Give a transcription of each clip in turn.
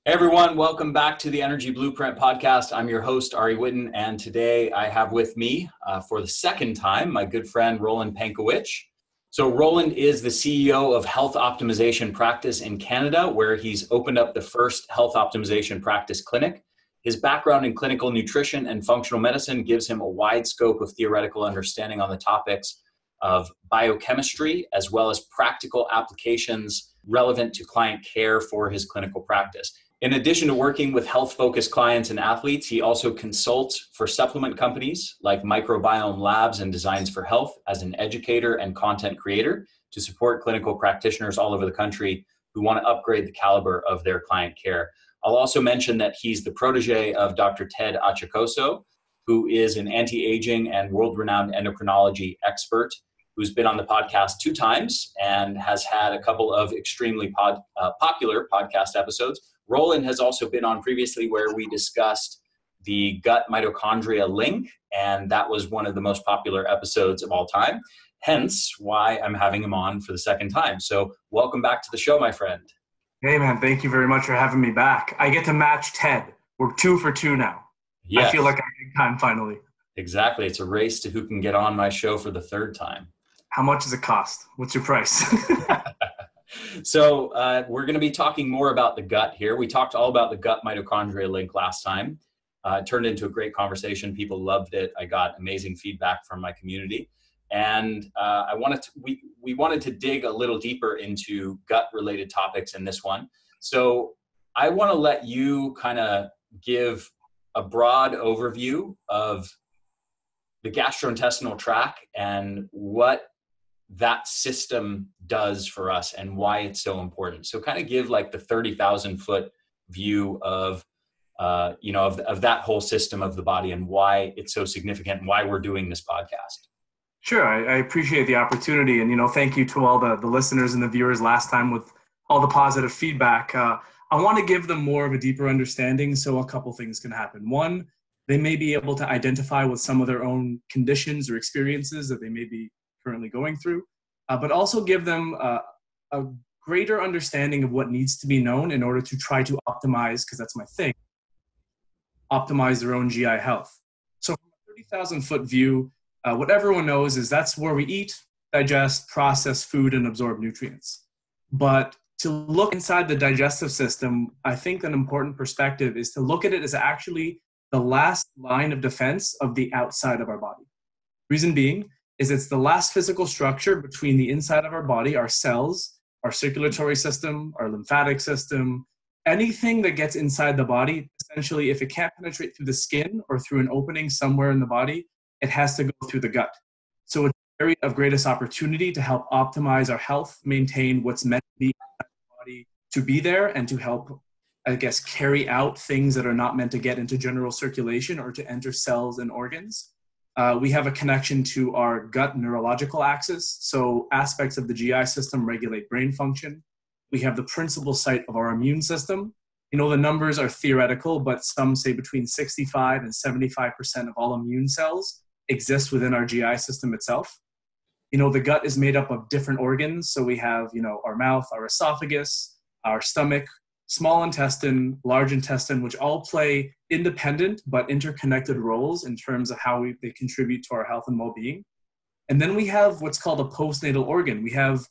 Hey everyone, welcome back to the Energy Blueprint podcast. I'm your host, Ari Whitten, and today I have with me for the second time my good friend, Roland Pankewich. So Roland is the CEO of Health Optimization Practice in Canada, where he's opened up the first health optimization practice clinic. His background in clinical nutrition and functional medicine gives him a wide scope of theoretical understanding on the topics of biochemistry, as well as practical applications relevant to client care for his clinical practice. In addition to working with health-focused clients and athletes, he also consults for supplement companies like Microbiome Labs and Designs for Health as an educator and content creator to support clinical practitioners all over the country who want to upgrade the caliber of their client care. I'll also mention that he's the protege of Dr. Ted Achacoso, who is an anti-aging and world-renowned endocrinology expert who's been on the podcast 2 times and has had a couple of extremely popular podcast episodes. Roland has also been on previously where we discussed the gut mitochondria link, and that was one of the most popular episodes of all time, hence why I'm having him on for the second time. So welcome back to the show, my friend. Hey, man, thank you very much for having me back. I get to match Ted. We're 2 for 2 now. Yes. I feel like I'm big time finally. Exactly. It's a race to who can get on my show for the 3rd time. How much does it cost? What's your price? So we're going to be talking more about the gut here. We talked all about the gut mitochondria link last time. It turned into a great conversation. People loved it. I got amazing feedback from my community. And we wanted to dig a little deeper into gut-related topics in this one. So I want to let you kind of give a broad overview of the gastrointestinal tract and what that system does for us and why it's so important. So kind of give like the 30,000 foot view of, of that whole system of the body and why it's so significant and why we're doing this podcast. Sure. I appreciate the opportunity. And, thank you to all the listeners and the viewers last time with all the positive feedback. I want to give them more of a deeper understanding so a couple things can happen. One, they may be able to identify with some of their own conditions or experiences that they may be currently going through, but also give them a greater understanding of what needs to be known in order to try to optimize, because that's my thing, optimize their own GI health. So from a 30,000 foot view, what everyone knows is that's where we eat, digest, process food, and absorb nutrients. But to look inside the digestive system, I think an important perspective is to look at it as actually the last line of defense of the outside of our body. Reason being is it's the last physical structure between the inside of our body, our cells, our circulatory system, our lymphatic system, anything that gets inside the body. Essentially, if it can't penetrate through the skin or through an opening somewhere in the body, it has to go through the gut. So it's an area of greatest opportunity to help optimize our health, maintain what's meant to be in the body, to be there, and to help, carry out things that are not meant to get into general circulation or to enter cells and organs. We have a connection to our gut neurological axis. So aspects of the GI system regulate brain function. We have the principal site of our immune system. The numbers are theoretical, but some say between 65 and 75% of all immune cells exist within our GI system itself. The gut is made up of different organs. So we have, our mouth, our esophagus, our stomach, small intestine, large intestine, which all play independent but interconnected roles in terms of how they contribute to our health and well-being. And then we have what's called a postnatal organ. We have,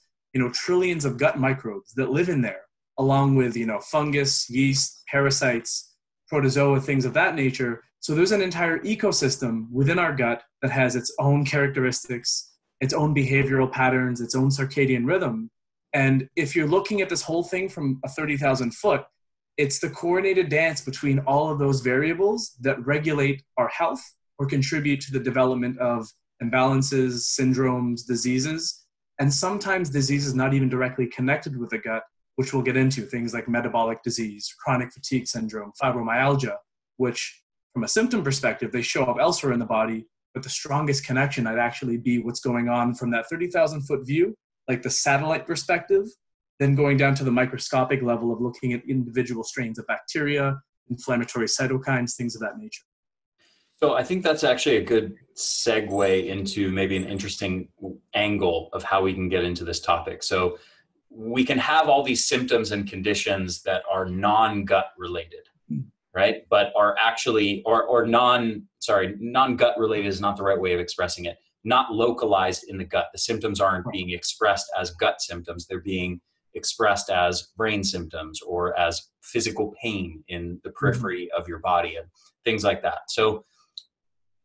trillions of gut microbes that live in there, along with, fungus, yeast, parasites, protozoa, things of that nature. So there's an entire ecosystem within our gut that has its own characteristics, its own behavioral patterns, its own circadian rhythm. And if you're looking at this whole thing from a 30,000 foot, it's the coordinated dance between all of those variables that regulate our health or contribute to the development of imbalances, syndromes, diseases, and sometimes diseases not even directly connected with the gut, which we'll get into, things like metabolic disease, chronic fatigue syndrome, fibromyalgia, which from a symptom perspective, they show up elsewhere in the body, but the strongest connection might actually be what's going on from that 30,000 foot view, like the satellite perspective, then going down to the microscopic level of looking at individual strains of bacteria, inflammatory cytokines, things of that nature. So I think that's actually a good segue into maybe an interesting angle of how we can get into this topic. So we can have all these symptoms and conditions that are non-gut related, right? But are actually, non-gut related is not the right way of expressing it. Not localized in the gut. The symptoms aren't being expressed as gut symptoms. They're being expressed as brain symptoms or as physical pain in the periphery of your body and things like that. So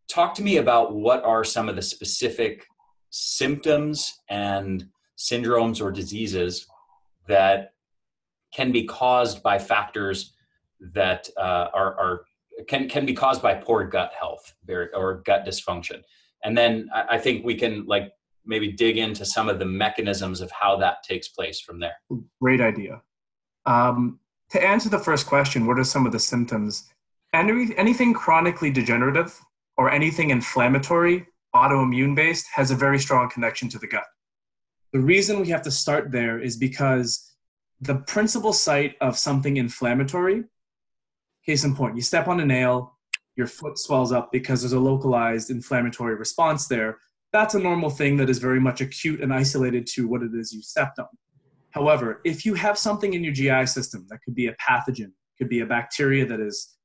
talk to me about what are some of the specific symptoms and syndromes or diseases that can be caused by factors that can be caused by poor gut health or gut dysfunction. And then I think we can maybe dig into some of the mechanisms of how that takes place from there. Great idea. To answer the first question, what are some of the symptoms? Anything chronically degenerative or anything inflammatory, autoimmune based, has a very strong connection to the gut. The reason we have to start there is because the principal site of something inflammatory, case in point, you step on a nail, your foot swells up because there's a localized inflammatory response there. That's a normal thing that is very much acute and isolated to what it is you stepped on. However, if you have something in your GI system that could be a pathogen, could be a bacteria that is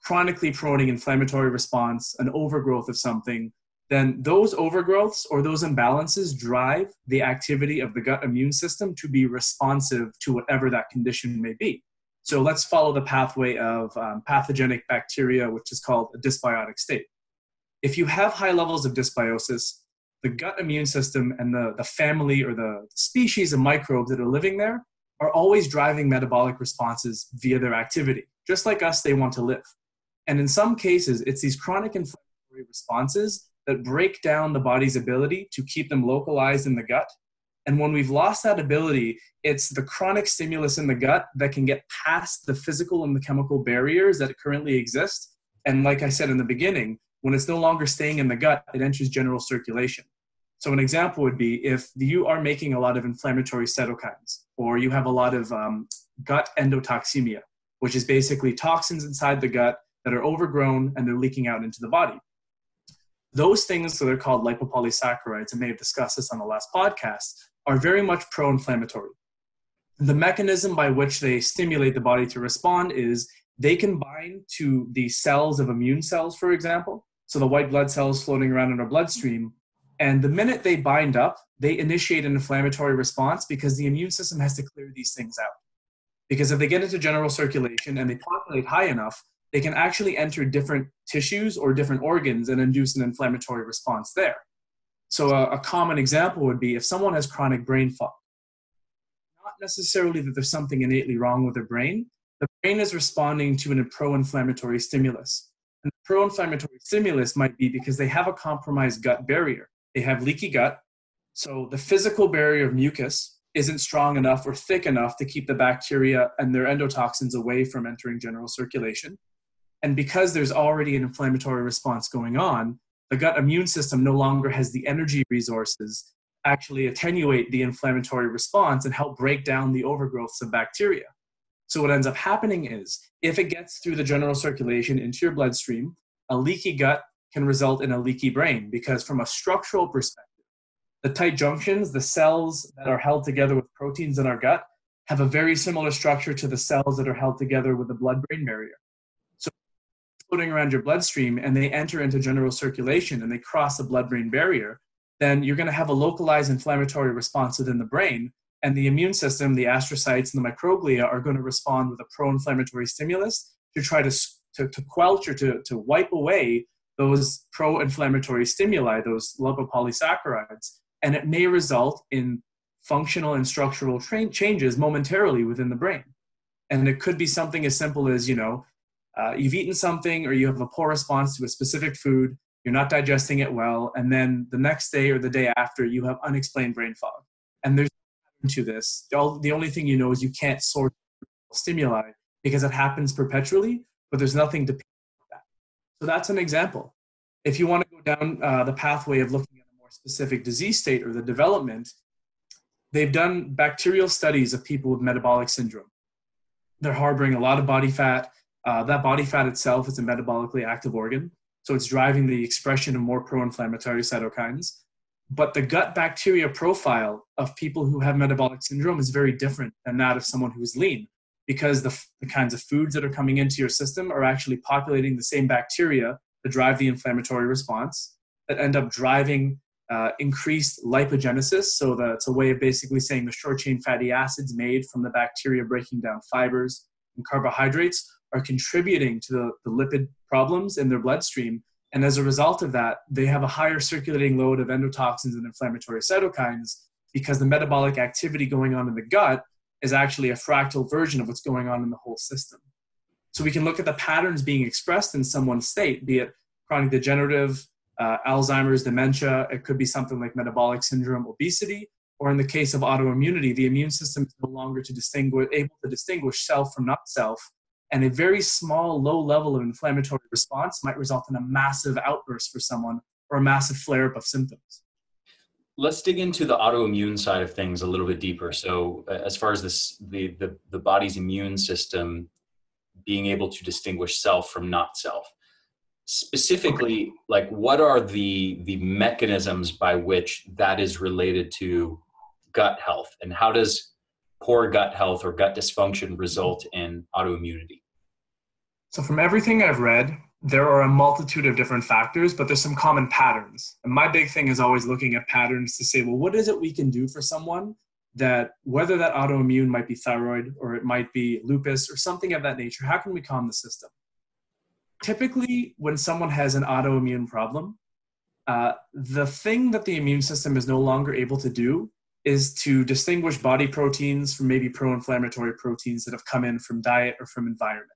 chronically promoting inflammatory response, an overgrowth of something, then those overgrowths or those imbalances drive the activity of the gut immune system to be responsive to whatever that condition may be. So let's follow the pathway of pathogenic bacteria, which is called a dysbiotic state. If you have high levels of dysbiosis, the gut immune system and the family or the species of microbes that are living there are always driving metabolic responses via their activity. Just like us, they want to live. And in some cases, it's these chronic inflammatory responses that break down the body's ability to keep them localized in the gut. And when we've lost that ability, it's the chronic stimulus in the gut that can get past the physical and the chemical barriers that currently exist. And like I said in the beginning, when it's no longer staying in the gut, it enters general circulation. So an example would be if you are making a lot of inflammatory cytokines, or you have a lot of gut endotoxemia, which is basically toxins inside the gut that are overgrown and they're leaking out into the body. Those things, so they're called lipopolysaccharides, and may have discussed this on the last podcast, are very much pro-inflammatory. The mechanism by which they stimulate the body to respond is they can bind to the cells of immune cells, for example, so the white blood cells floating around in our bloodstream, and the minute they bind up, they initiate an inflammatory response because the immune system has to clear these things out. Because if they get into general circulation and they populate high enough, they can actually enter different tissues or different organs and induce an inflammatory response there. So a common example would be if someone has chronic brain fog, not necessarily that there's something innately wrong with their brain, the brain is responding to a pro-inflammatory stimulus. And the pro-inflammatory stimulus might be because they have a compromised gut barrier. They have leaky gut, so the physical barrier of mucus isn't strong enough or thick enough to keep the bacteria and their endotoxins away from entering general circulation. And because there's already an inflammatory response going on, the gut immune system no longer has the energy resources to actually attenuate the inflammatory response and help break down the overgrowths of bacteria. So what ends up happening is, if it gets through the general circulation into your bloodstream, a leaky gut can result in a leaky brain, because from a structural perspective, the tight junctions, the cells that are held together with proteins in our gut, have a very similar structure to the cells that are held together with the blood-brain barrier. Floating around your bloodstream and they enter into general circulation and they cross the blood-brain barrier, then you're going to have a localized inflammatory response within the brain, and the immune system, the astrocytes and the microglia, are going to respond with a pro-inflammatory stimulus to try to quelch or to wipe away those pro-inflammatory stimuli, those lipopolysaccharides, and it may result in functional and structural changes momentarily within the brain. And it could be something as simple as, you've eaten something or you have a poor response to a specific food, you're not digesting it well, and then the next day or the day after, you have unexplained brain fog. And there's no pattern to this. The only thing you know is you can't sort stimuli because it happens perpetually, but there's nothing to pinpoint that. So that's an example. If you want to go down the pathway of looking at a more specific disease state or the development, they've done bacterial studies of people with metabolic syndrome. They're harboring a lot of body fat. That body fat itself is a metabolically active organ, so it's driving the expression of more pro-inflammatory cytokines. But the gut bacteria profile of people who have metabolic syndrome is very different than that of someone who is lean, because the kinds of foods that are coming into your system are actually populating the same bacteria that drive the inflammatory response, that end up driving increased lipogenesis. So that's a way of basically saying the short-chain fatty acids made from the bacteria breaking down fibers and carbohydrates are contributing to the lipid problems in their bloodstream. And as a result of that, they have a higher circulating load of endotoxins and inflammatory cytokines, because the metabolic activity going on in the gut is actually a fractal version of what's going on in the whole system. So we can look at the patterns being expressed in someone's state, be it chronic degenerative, Alzheimer's, dementia. It could be something like metabolic syndrome, obesity, or in the case of autoimmunity, the immune system is no longer able to distinguish self from not self. And a very small, low level of inflammatory response might result in a massive outburst for someone, or a massive flare-up of symptoms. Let's dig into the autoimmune side of things a little bit deeper. So as far as the body's immune system being able to distinguish self from not self, specifically, like what are the mechanisms by which that is related to gut health, and how does poor gut health or gut dysfunction result in autoimmunity? So from everything I've read, there are a multitude of different factors, but there's some common patterns. And my big thing is always looking at patterns to say, well, what is it we can do for someone that, whether that autoimmune might be thyroid or it might be lupus or something of that nature, how can we calm the system? Typically, when someone has an autoimmune problem, the thing that the immune system is no longer able to do is to distinguish body proteins from maybe pro-inflammatory proteins that have come in from diet or from environment.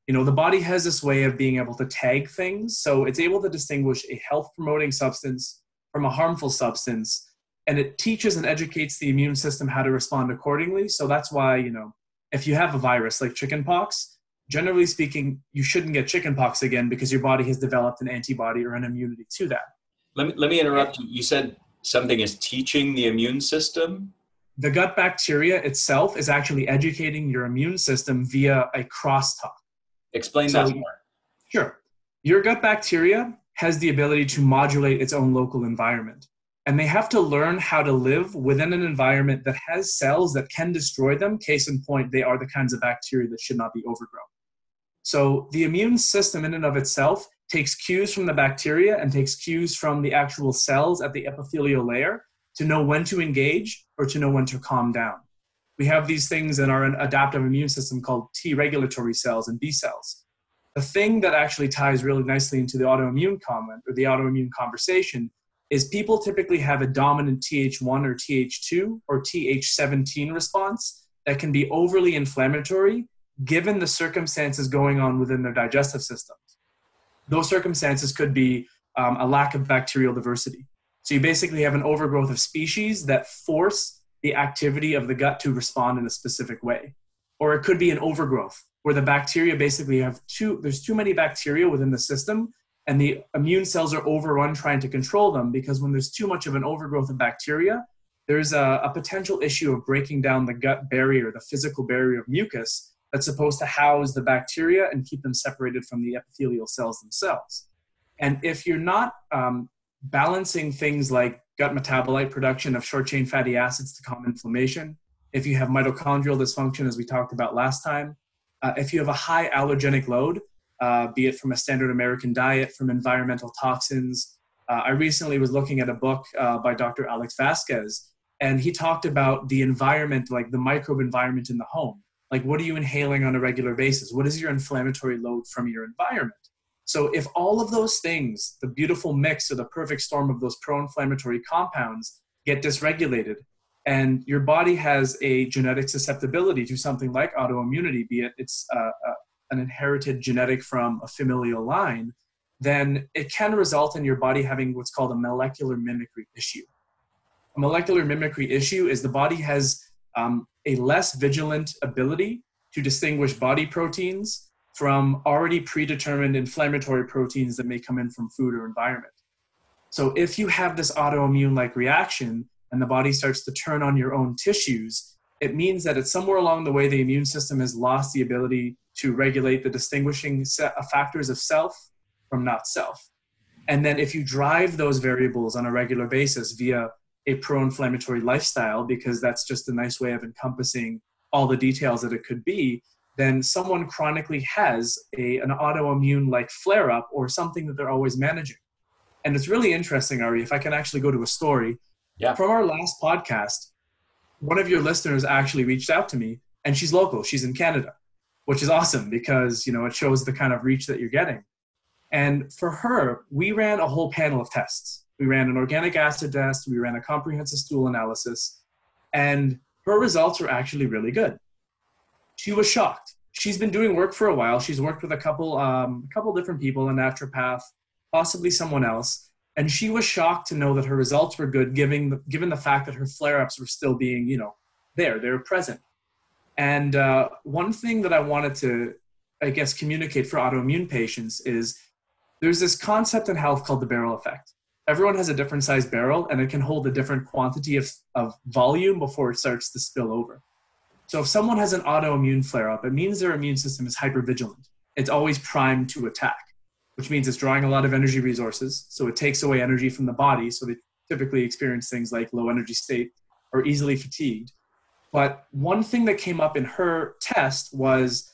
You know, the body has this way of being able to tag things, so it's able to distinguish a health-promoting substance from a harmful substance, and it teaches and educates the immune system how to respond accordingly. So that's why, you know, if you have a virus like chickenpox, generally speaking, you shouldn't get chickenpox again because your body has developed an antibody or an immunity to that. Let me interrupt you. You said something is teaching the immune system? The gut bacteria itself is actually educating your immune system via a crosstalk. Explain that more. Sure. Your gut bacteria has the ability to modulate its own local environment. And they have to learn how to live within an environment that has cells that can destroy them. Case in point, they are the kinds of bacteria that should not be overgrown. So the immune system in and of itself takes cues from the bacteria and takes cues from the actual cells at the epithelial layer to know when to engage or to know when to calm down. We have these things in our adaptive immune system called T regulatory cells and B cells. The thing that actually ties really nicely into the autoimmune comment or the autoimmune conversation is people typically have a dominant Th1 or Th2 or Th17 response that can be overly inflammatory given the circumstances going on within their digestive systems. Those circumstances could be a lack of bacterial diversity. So you basically have an overgrowth of species that force the activity of the gut to respond in a specific way. Or it could be an overgrowth where the bacteria basically there's too many bacteria within the system and the immune cells are overrun trying to control them, because when there's too much of an overgrowth of bacteria, there's a potential issue of breaking down the gut barrier, the physical barrier of mucus that's supposed to house the bacteria and keep them separated from the epithelial cells themselves. And if you're not balancing things like gut metabolite production of short-chain fatty acids to calm inflammation, if you have mitochondrial dysfunction, as we talked about last time, if you have a high allergenic load, be it from a standard American diet, from environmental toxins. I recently was looking at a book by Dr. Alex Vasquez, and he talked about the environment, like the microbe environment in the home. Like, what are you inhaling on a regular basis? What is your inflammatory load from your environment? So if all of those things, the beautiful mix or the perfect storm of those pro-inflammatory compounds get dysregulated, and your body has a genetic susceptibility to something like autoimmunity, be it it's an inherited genetic from a familial line, then it can result in your body having what's called a molecular mimicry issue. A molecular mimicry issue is the body has a less vigilant ability to distinguish body proteins from already predetermined inflammatory proteins that may come in from food or environment. So if you have this autoimmune-like reaction and the body starts to turn on your own tissues, it means that it's somewhere along the way the immune system has lost the ability to regulate the distinguishing factors of self from not self. And then if you drive those variables on a regular basis via a pro-inflammatory lifestyle, because that's just a nice way of encompassing all the details that it could be, then someone chronically has an autoimmune like flare-up or something that they're always managing. And it's really interesting, Ari, if I can actually go to a story. Yeah. From our last podcast, one of your listeners actually reached out to me, and she's local. She's in Canada, which is awesome because, it shows the kind of reach that you're getting. And for her, we ran a whole panel of tests. We ran an organic acid test. We ran a comprehensive stool analysis. And her results were actually really good. She was shocked. She's been doing work for a while. She's worked with a couple different people, a naturopath, possibly someone else. And she was shocked to know that her results were good, given the fact that her flare-ups were still being, they were present. And one thing that I wanted to, communicate for autoimmune patients is there's this concept in health called the barrel effect. Everyone has a different size barrel, and it can hold a different quantity of volume before it starts to spill over. So if someone has an autoimmune flare-up, it means their immune system is hypervigilant. It's always primed to attack, which means it's drawing a lot of energy resources. So it takes away energy from the body. So they typically experience things like low energy state or easily fatigued. But one thing that came up in her test was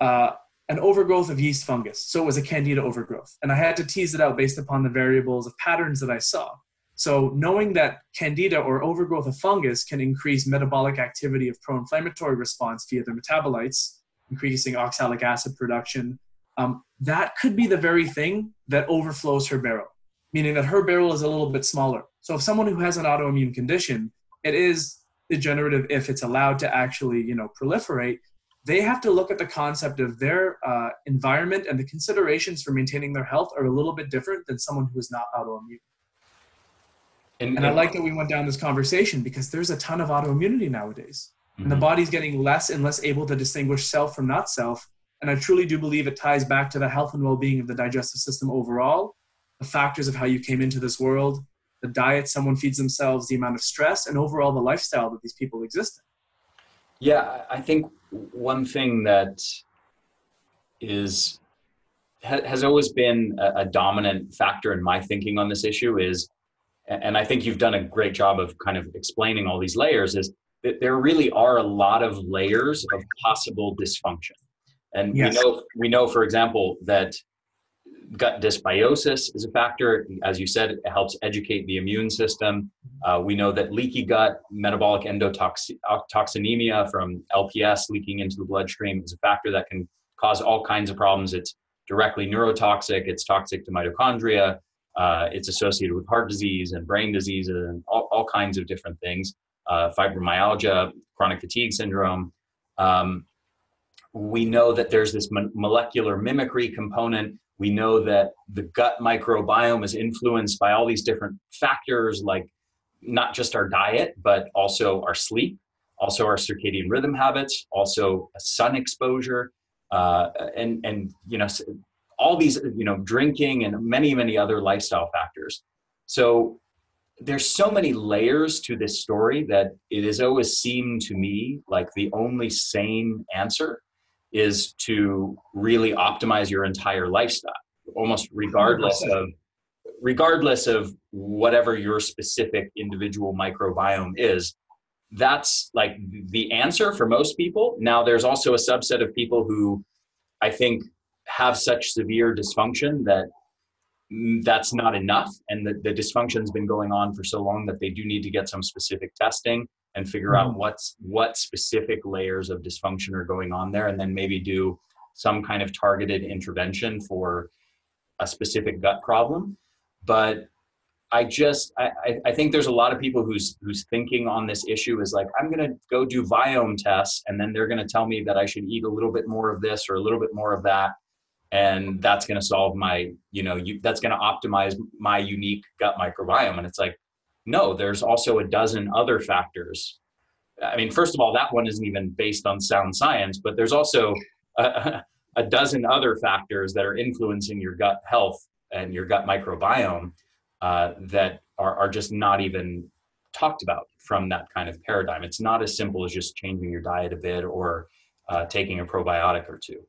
an overgrowth of yeast fungus. So it was a candida overgrowth. And I had to tease it out based upon the variables of patterns that I saw. So knowing that candida or overgrowth of fungus can increase metabolic activity of pro-inflammatory response via their metabolites, increasing oxalic acid production, that could be the very thing that overflows her barrel, meaning that her barrel is a little bit smaller. So if someone who has an autoimmune condition, it is degenerative if it's allowed to actually, proliferate, they have to look at the concept of their environment, and the considerations for maintaining their health are a little bit different than someone who is not autoimmune. And I like that we went down this conversation because there's a ton of autoimmunity nowadays. Mm-hmm. And the body's getting less and less able to distinguish self from not self. And I truly do believe it ties back to the health and well-being of the digestive system overall, the factors of how you came into this world, the diet someone feeds themselves, the amount of stress, and overall the lifestyle that these people exist in. Yeah, I think one thing that has always been a dominant factor in my thinking on this issue is, and I think you've done a great job of kind of explaining all these layers, is that there really are a lot of layers of possible dysfunction. And yes, we know, for example, that gut dysbiosis is a factor. As you said, it helps educate the immune system. We know that leaky gut, metabolic endotoxinemia from LPS leaking into the bloodstream is a factor that can cause all kinds of problems. It's directly neurotoxic. It's toxic to mitochondria. It's associated with heart disease and brain disease and all kinds of different things. Fibromyalgia, chronic fatigue syndrome. We know that there's this molecular mimicry component. We know that the gut microbiome is influenced by all these different factors, like not just our diet, but also our sleep, also our circadian rhythm habits, also sun exposure, and all these, drinking and many, many other lifestyle factors. So there's so many layers to this story that it has always seemed to me like the only sane answer is to really optimize your entire lifestyle, almost regardless of whatever your specific individual microbiome is. That's like the answer for most people. Now, there's also a subset of people who I think have such severe dysfunction that that's not enough, and the dysfunction's been going on for so long that they do need to get some specific testing and figure out what specific layers of dysfunction are going on there, and then maybe do some kind of targeted intervention for a specific gut problem. But I think there's a lot of people whose thinking on this issue is like, I'm going to go do Viome tests, and then they're going to tell me that I should eat a little bit more of this or a little bit more of that, and that's going to solve my, that's going to optimize my unique gut microbiome. And it's like, no, there's also a dozen other factors. I mean, first of all, that one isn't even based on sound science, but there's also a dozen other factors that are influencing your gut health and your gut microbiome that are just not even talked about from that kind of paradigm. It's not as simple as just changing your diet a bit or taking a probiotic or two.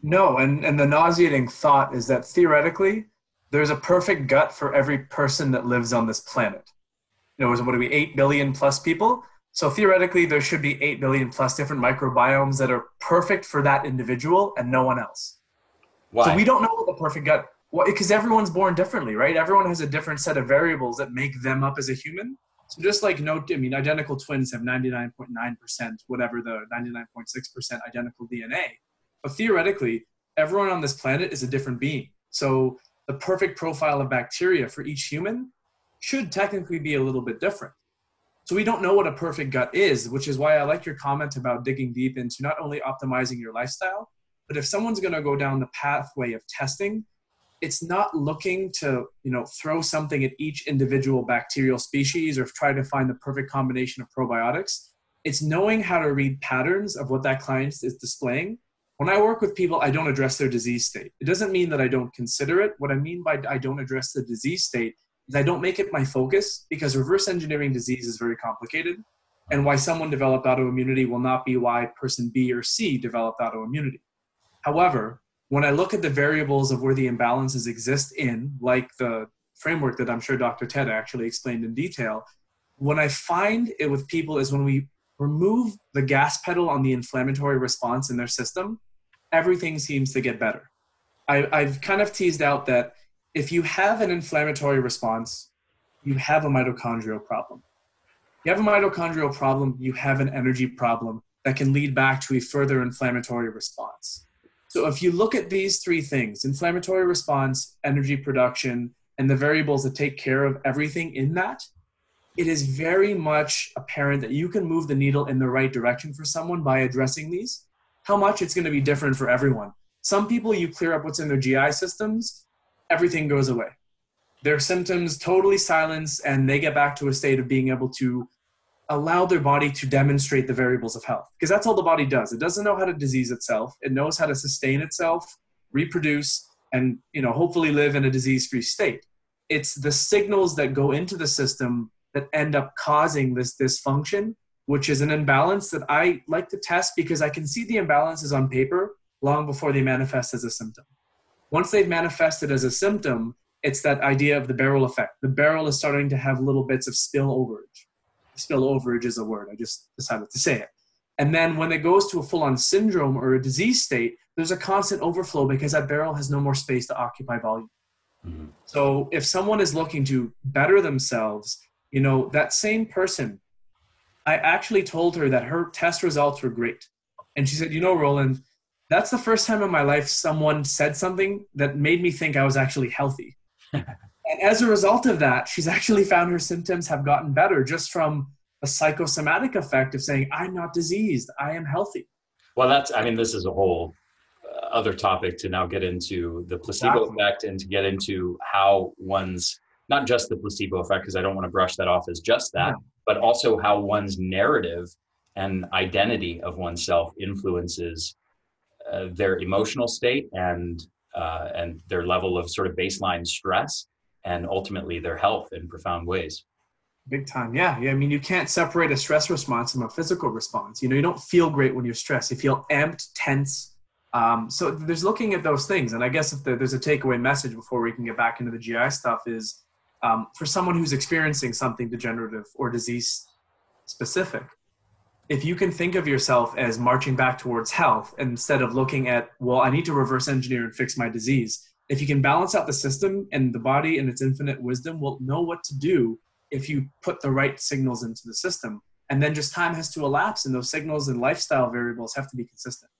No, and the nauseating thought is that theoretically, there's a perfect gut for every person that lives on this planet. What are we, 8 billion plus people? So theoretically, there should be 8 billion plus different microbiomes that are perfect for that individual and no one else. Why? So we don't know what the perfect gut, because everyone's born differently, right? Everyone has a different set of variables that make them up as a human. So just like, identical twins have 99.9%, whatever the 99.6% identical DNA. But theoretically, everyone on this planet is a different being. So the perfect profile of bacteria for each human should technically be a little bit different. So we don't know what a perfect gut is, which is why I like your comment about digging deep into not only optimizing your lifestyle, but if someone's going to go down the pathway of testing, it's not looking to, throw something at each individual bacterial species or try to find the perfect combination of probiotics. It's knowing how to read patterns of what that client is displaying. When I work with people, I don't address their disease state. It doesn't mean that I don't consider it. What I mean by I don't address the disease state is I don't make it my focus, because reverse engineering disease is very complicated. And why someone developed autoimmunity will not be why person B or C developed autoimmunity. However, when I look at the variables of where the imbalances exist in, like the framework that I'm sure Dr. Ted actually explained in detail, when I find it with people is when we remove the gas pedal on the inflammatory response in their system, everything seems to get better. I've kind of teased out that if you have an inflammatory response, you have a mitochondrial problem. You have a mitochondrial problem, you have an energy problem that can lead back to a further inflammatory response. So if you look at these three things, inflammatory response, energy production, and the variables that take care of everything in that, it is very much apparent that you can move the needle in the right direction for someone by addressing these. How much it's going to be different for everyone. Some people, you clear up what's in their GI systems, everything goes away. Their symptoms totally silence, and they get back to a state of being able to allow their body to demonstrate the variables of health. Because that's all the body does. It doesn't know how to disease itself. It knows how to sustain itself, reproduce, and hopefully live in a disease-free state. It's the signals that go into the system that end up causing this dysfunction, which is an imbalance that I like to test because I can see the imbalances on paper long before they manifest as a symptom. Once they've manifested as a symptom, it's that idea of the barrel effect. The barrel is starting to have little bits of spill overage. Spill overage is a word. I just decided to say it. And then when it goes to a full-on syndrome or a disease state, there's a constant overflow because that barrel has no more space to occupy volume. Mm-hmm. So if someone is looking to better themselves, that same person, I actually told her that her test results were great. And she said, Roland, that's the first time in my life someone said something that made me think I was actually healthy. And as a result of that, she's actually found her symptoms have gotten better just from a psychosomatic effect of saying, I'm not diseased, I am healthy. Well, this is a whole other topic to now get into the placebo effect and to get into how one's, not just the placebo effect, because I don't want to brush that off as just that, but also how one's narrative and identity of oneself influences their emotional state and their level of sort of baseline stress, and ultimately their health in profound ways. Big time. Yeah. You can't separate a stress response from a physical response. You don't feel great when you're stressed. You feel amped, tense. So there's looking at those things. And I guess if there's a takeaway message before we can get back into the GI stuff is for someone who's experiencing something degenerative or disease specific, if you can think of yourself as marching back towards health instead of looking at, well, I need to reverse engineer and fix my disease. If you can balance out the system, and the body and its infinite wisdom will know what to do if you put the right signals into the system. And then just time has to elapse, and those signals and lifestyle variables have to be consistent.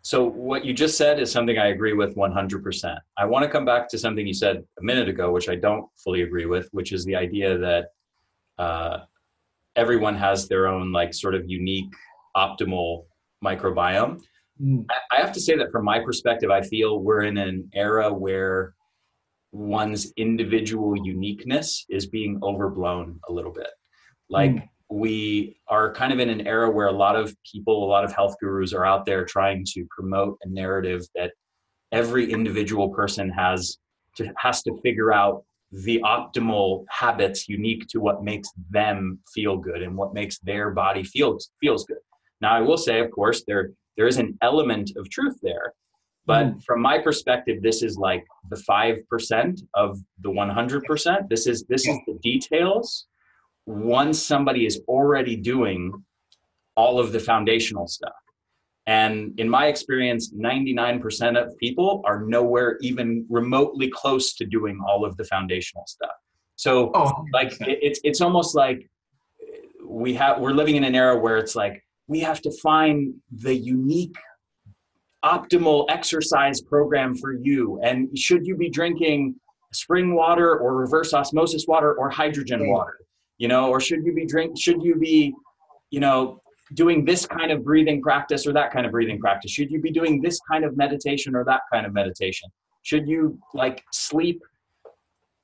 So what you just said is something I agree with 100%. I want to come back to something you said a minute ago, which I don't fully agree with, which is the idea that everyone has their own sort of unique optimal microbiome. I have to say that from my perspective, I feel we're in an era where one's individual uniqueness is being overblown a little bit. We are kind of in an era where a lot of people, a lot of health gurus are out there trying to promote a narrative that every individual person has to figure out the optimal habits unique to what makes them feel good and what makes their body feels good. Now, I will say, of course, there is an element of truth there, But from my perspective, this is like the 5% of the 100%. This is the details. Once somebody is already doing all of the foundational stuff. And in my experience, 99% of people are nowhere even remotely close to doing all of the foundational stuff. So like it's almost like we're living in an era where it's like we have to find the unique optimal exercise program for you. And should you be drinking spring water or reverse osmosis water or hydrogen water, or should you be, doing this kind of breathing practice or that kind of breathing practice? Should you be doing this kind of meditation or that kind of meditation? Should you sleep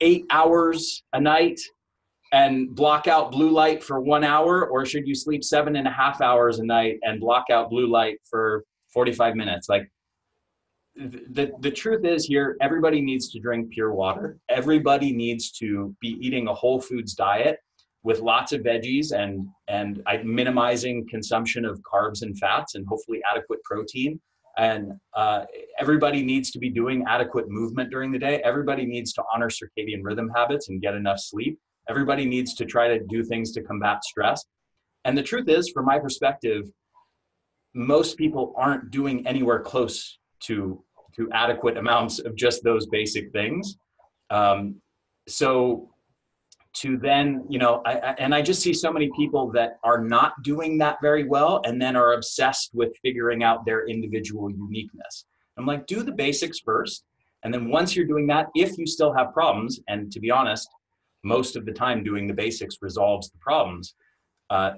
8 hours a night and block out blue light for 1 hour? Or should you sleep 7.5 hours a night and block out blue light for 45 minutes? The truth is here, everybody needs to drink pure water. Everybody needs to be eating a whole foods diet with lots of veggies and minimizing consumption of carbs and fats and hopefully adequate protein. And everybody needs to be doing adequate movement during the day. Everybody needs to honor circadian rhythm habits and get enough sleep. Everybody needs to try to do things to combat stress. And the truth is, from my perspective, most people aren't doing anywhere close to adequate amounts of just those basic things. So to then, I just see so many people that are not doing that very well and then are obsessed with figuring out their individual uniqueness. I'm like, do the basics first. And then once you're doing that, if you still have problems, and to be honest, most of the time doing the basics resolves the problems,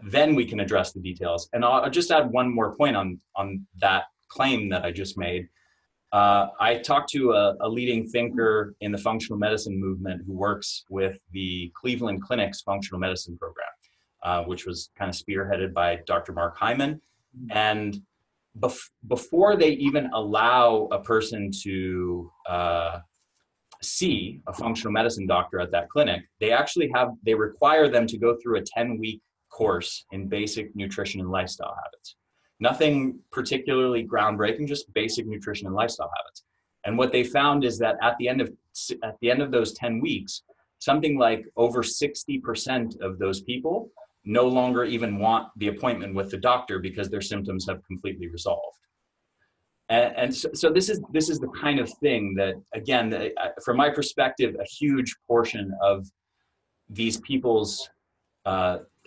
then we can address the details. And I'll just add one more point on that claim that I just made. I talked to a leading thinker in the functional medicine movement who works with the Cleveland Clinic's functional medicine program, which was kind of spearheaded by Dr. Mark Hyman. And before they even allow a person to see a functional medicine doctor at that clinic, they require them to go through a 10-week course in basic nutrition and lifestyle habits. Nothing particularly groundbreaking, just basic nutrition and lifestyle habits. And what they found is that at the end of those 10 weeks, something like over 60% of those people no longer even want the appointment with the doctor because their symptoms have completely resolved. And so this is the kind of thing that, again, from my perspective, a huge portion of these people's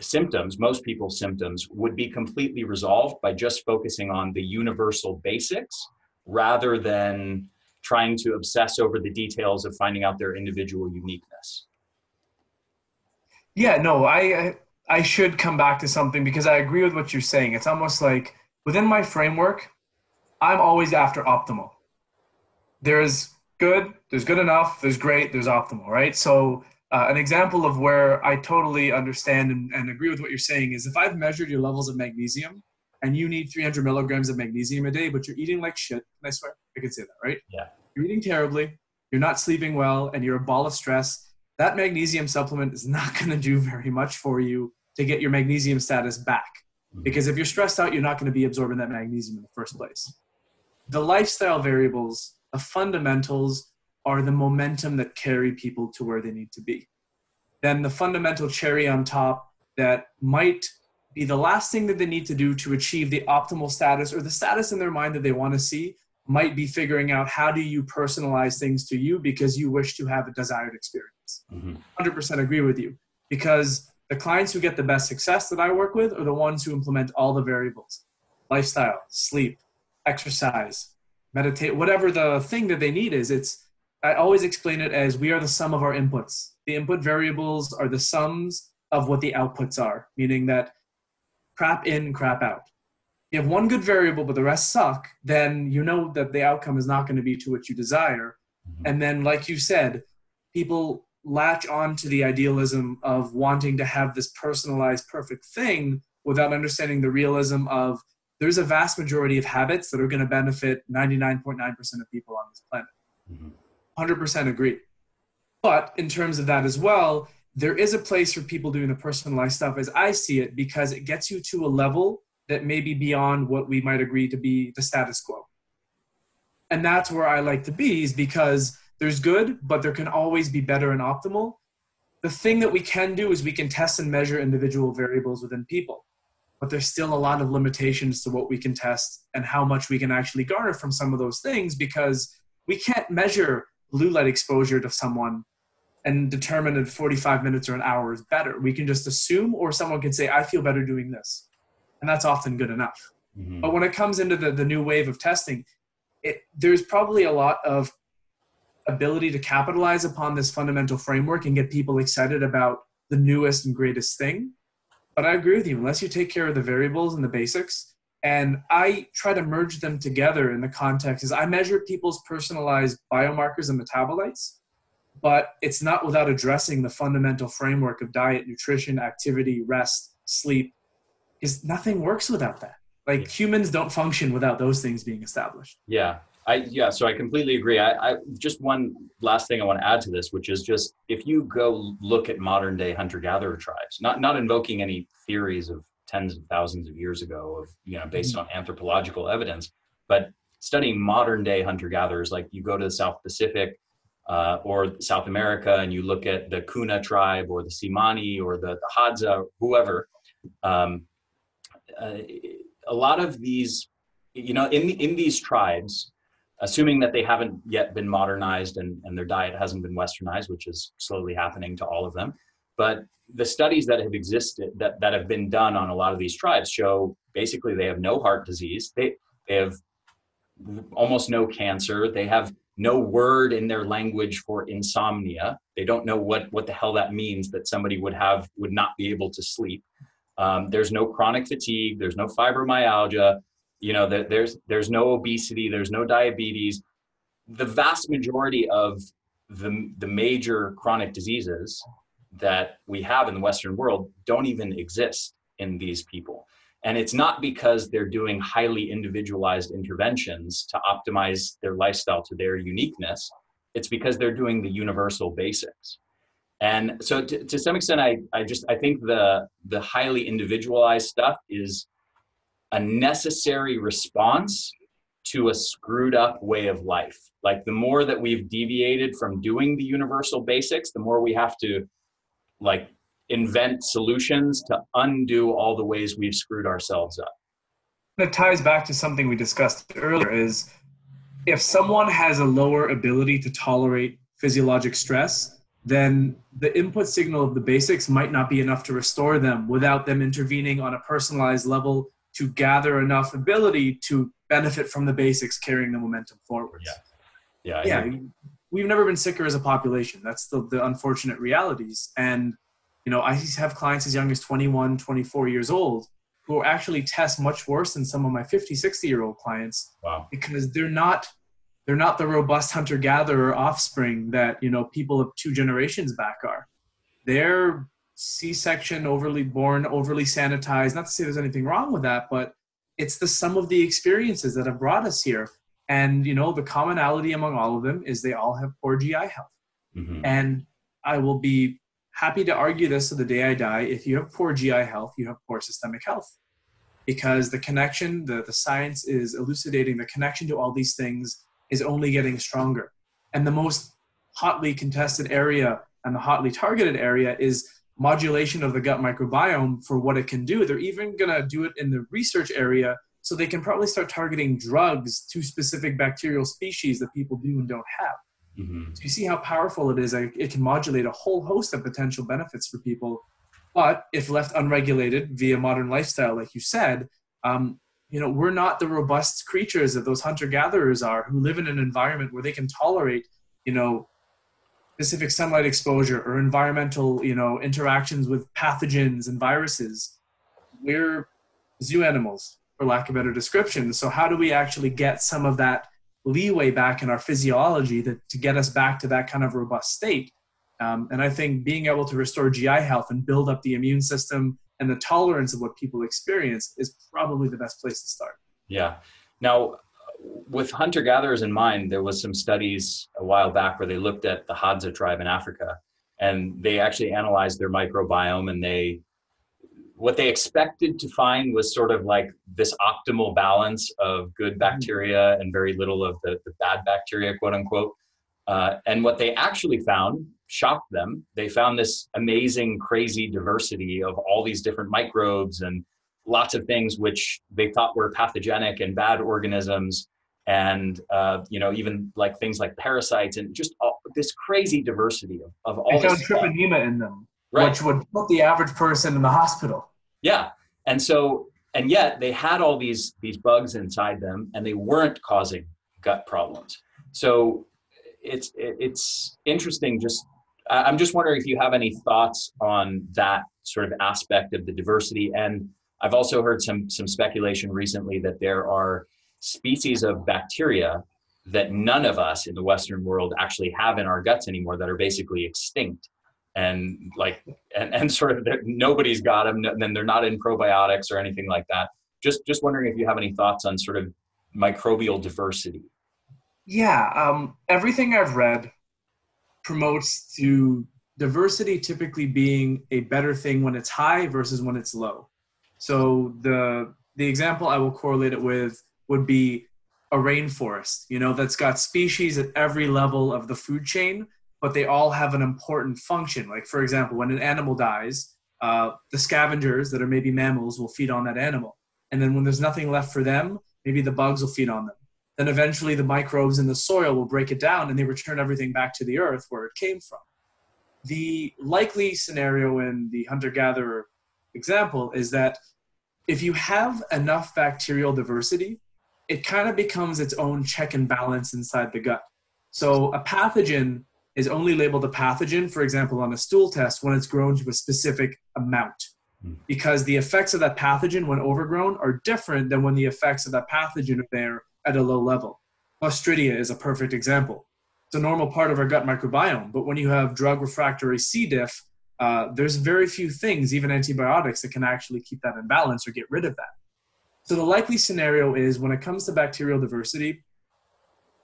symptoms, most people's symptoms, would be completely resolved by just focusing on the universal basics rather than trying to obsess over the details of finding out their individual uniqueness. Yeah, no, I should come back to something because I agree with what you're saying. It's almost like within my framework, I'm always after optimal. There's good enough, there's great, there's optimal, right? So an example of where I totally understand and agree with what you're saying is if I've measured your levels of magnesium and you need 300 milligrams of magnesium a day, but you're eating like shit, and I swear I can say that, right? Yeah. You're eating terribly, you're not sleeping well, and you're a ball of stress, that magnesium supplement is not going to do very much for you to get your magnesium status back. Because if you're stressed out, you're not going to be absorbing that magnesium in the first place. The lifestyle variables, the fundamentals, are the momentum that carry people to where they need to be. Then the fundamental cherry on top that might be the last thing that they need to do to achieve the optimal status or the status in their mind that they want to see might be figuring out how do you personalize things to you because you wish to have a desired experience. 100% agree with you, because the clients who get the best success that I work with are the ones who implement all the variables: lifestyle, sleep, exercise, meditate, whatever the thing that they need is. I always explain it as we are the sum of our inputs. The input variables are the sums of what the outputs are, meaning that crap in, crap out. You have one good variable, but the rest suck, then you know that the outcome is not going to be to what you desire. And then, like you said, people latch on to the idealism of wanting to have this personalized, perfect thing without understanding the realism of there's a vast majority of habits that are going to benefit 99.9% of people on this planet. 100% agree. But in terms of that as well, there is a place for people doing the personalized stuff as I see it, because it gets you to a level that may be beyond what we might agree to be the status quo. And that's where I like to be, is because there's good, but there can always be better and optimal. The thing that we can do is we can test and measure individual variables within people, but there's still a lot of limitations to what we can test and how much we can actually garner from some of those things, because we can't measure blue light exposure to someone and determine if 45 minutes or an hour is better. We can just assume, or someone can say, I feel better doing this. And that's often good enough. Mm-hmm. But when it comes into the new wave of testing, there's probably a lot of ability to capitalize upon this fundamental framework and get people excited about the newest and greatest thing. But I agree with you, unless you take care of the variables and the basics, and I try to merge them together in the context is I measure people's personalized biomarkers and metabolites, but it's not without addressing the fundamental framework of diet, nutrition, activity, rest, sleep, because nothing works without that. Like humans don't function without those things being established. Yeah. So I completely agree. I just one last thing I want to add to this, which is just if you go look at modern day hunter-gatherer tribes, not invoking any theories of tens of thousands of years ago of, based on anthropological evidence, but studying modern day hunter-gatherers, like you go to the South Pacific or South America and you look at the Kuna tribe or the Simani or the Hadza, whoever, a lot of these, in these tribes, assuming that they haven't yet been modernized and their diet hasn't been westernized, which is slowly happening to all of them. But the studies that have existed, that have been done on a lot of these tribes show basically they have no heart disease. They have almost no cancer. They have no word in their language for insomnia. They don't know what the hell that means, that somebody would not be able to sleep. There's no chronic fatigue. There's no fibromyalgia. There's no obesity, there's no diabetes. The vast majority of the major chronic diseases that we have in the Western world don't even exist in these people. And it's not because they're doing highly individualized interventions to optimize their lifestyle to their uniqueness. It's because they're doing the universal basics. And so to some extent, I think the highly individualized stuff is a necessary response to a screwed up way of life. Like the more that we've deviated from doing the universal basics, the more we have to invent solutions to undo all the ways we've screwed ourselves up. It ties back to something we discussed earlier, is if someone has a lower ability to tolerate physiologic stress, then the input signal of the basics might not be enough to restore them without them intervening on a personalized level to gather enough ability to benefit from the basics, carrying the momentum forwards. Yeah. We've never been sicker as a population. That's the unfortunate realities. And, I have clients as young as 21, 24 years old who actually test much worse than some of my 50, 60-year-old clients. Wow. Because they're not the robust hunter-gatherer offspring that, people of 2 generations back are. They're C-section, overly born, overly sanitized. Not to say there's anything wrong with that, but it's the sum of the experiences that have brought us here. And, the commonality among all of them is they all have poor GI health. Mm-hmm. And I will be happy to argue this to the day I die. If you have poor GI health, you have poor systemic health. Because the connection, the science is elucidating the connection to all these things is only getting stronger. And the most hotly contested area and the hotly targeted area is modulation of the gut microbiome for what it can do. They're even going to do it in the research area, so they can probably start targeting drugs to specific bacterial species that people do and don't have. Mm-hmm. So you see how powerful it is. It can modulate a whole host of potential benefits for people. But if left unregulated via modern lifestyle, like you said, we're not the robust creatures that those hunter-gatherers are, who live in an environment where they can tolerate, specific sunlight exposure or environmental, interactions with pathogens and viruses. We're zoo animals, for lack of a better description. So how do we actually get some of that leeway back in our physiology to get us back to that kind of robust state? And I think being able to restore GI health and build up the immune system and the tolerance of what people experience is probably the best place to start. Yeah. Now, with hunter-gatherers in mind, there was some studies a while back where they looked at the Hadza tribe in Africa, and they actually analyzed their microbiome, and they what they expected to find was sort of like this optimal balance of good bacteria and very little of the bad bacteria, quote unquote. And what they actually found shocked them. They found this amazing, crazy diversity of all these different microbes and lots of things which they thought were pathogenic and bad organisms. And, even like things like parasites and just this crazy diversity of all they this found treponema in them, right, which would put the average person in the hospital. Yeah. And yet they had all these bugs inside them and they weren't causing gut problems. So it's interesting. I'm just wondering if you have any thoughts on that sort of aspect of the diversity. And I've also heard some speculation recently that there are species of bacteria that none of us in the Western world actually have in our guts anymore that are basically extinct. And sort of nobody's got them, and they're not in probiotics or anything like that. Just wondering if you have any thoughts on sort of microbial diversity. Yeah, everything I've read promotes to diversity typically being a better thing when it's high versus when it's low. So the example I will correlate it with would be a rainforest, that's got species at every level of the food chain, but they all have an important function. Like, for example, when an animal dies, the scavengers that are maybe mammals will feed on that animal. And then when there's nothing left for them, maybe the bugs will feed on them. Then eventually the microbes in the soil will break it down and they return everything back to the earth where it came from. The likely scenario in the hunter-gatherer example is that if you have enough bacterial diversity, it kind of becomes its own check and balance inside the gut. So a pathogen is only labeled a pathogen, for example, on a stool test when it's grown to a specific amount, because the effects of that pathogen when overgrown are different than when the effects of that pathogen are there at a low level. Clostridia is a perfect example. It's a normal part of our gut microbiome, but when you have drug refractory C. diff, there's very few things, even antibiotics, that can actually keep that in balance or get rid of that. So the likely scenario is when it comes to bacterial diversity,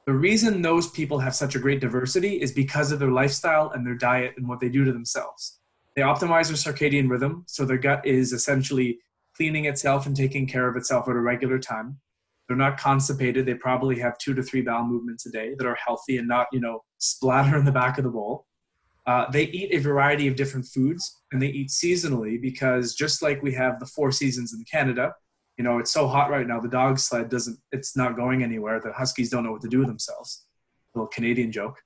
the reason those people have such a great diversity is because of their lifestyle and their diet and what they do to themselves. They optimize their circadian rhythm, so their gut is essentially cleaning itself and taking care of itself at a regular time. They're not constipated. They probably have 2 to 3 bowel movements a day that are healthy and not, splatter in the back of the bowl. They eat a variety of different foods, and they eat seasonally because just like we have the 4 seasons in Canada, it's so hot right now, the dog sled it's not going anywhere. The huskies don't know what to do with themselves. Little Canadian joke.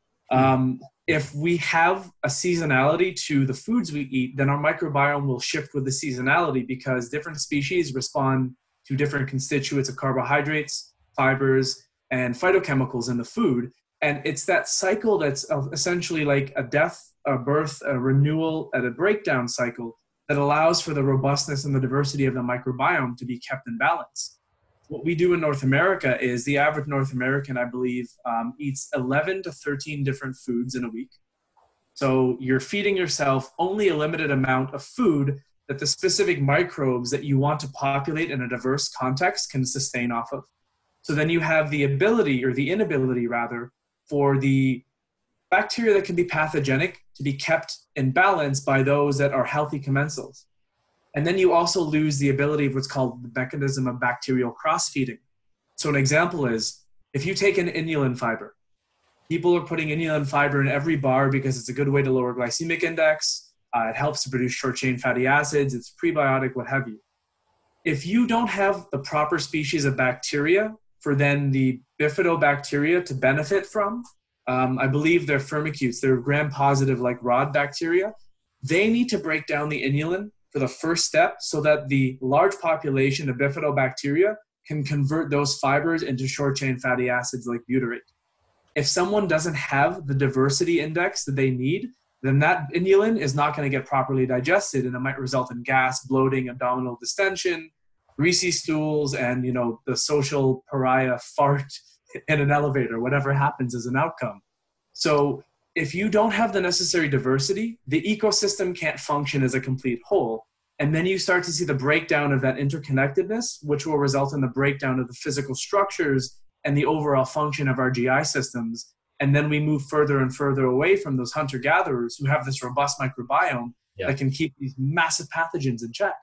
If we have a seasonality to the foods we eat, then our microbiome will shift with the seasonality because different species respond to different constituents of carbohydrates, fibers, and phytochemicals in the food. And it's that cycle that's essentially like a death, a birth, a renewal, and a breakdown cycle that allows for the robustness and the diversity of the microbiome to be kept in balance. What we do in North America is the average North American, I believe, eats 11 to 13 different foods in a week. So you're feeding yourself only a limited amount of food that the specific microbes that you want to populate in a diverse context can sustain off of. So then you have the ability, or the inability rather, for the bacteria that can be pathogenic to be kept in balance by those that are healthy commensals. And then you also lose the ability of what's called the mechanism of bacterial cross-feeding. So an example is, if you take an inulin fiber, people are putting inulin fiber in every bar because it's a good way to lower glycemic index. It helps to produce short-chain fatty acids. It's prebiotic, what have you. If you don't have the proper species of bacteria for then the bifidobacteria to benefit from, I believe they're firmicutes, they're gram-positive like rod bacteria, they need to break down the inulin for the first step so that the large population of bifidobacteria can convert those fibers into short-chain fatty acids like butyrate. If someone doesn't have the diversity index that they need, then that inulin is not going to get properly digested, and it might result in gas, bloating, abdominal distension, greasy stools, and the social pariah fart in an elevator, whatever happens as an outcome. So if you don't have the necessary diversity, the ecosystem can't function as a complete whole. And then you start to see the breakdown of that interconnectedness, which will result in the breakdown of the physical structures and the overall function of our GI systems. And then we move further and further away from those hunter-gatherers who have this robust microbiome that can keep these massive pathogens in check.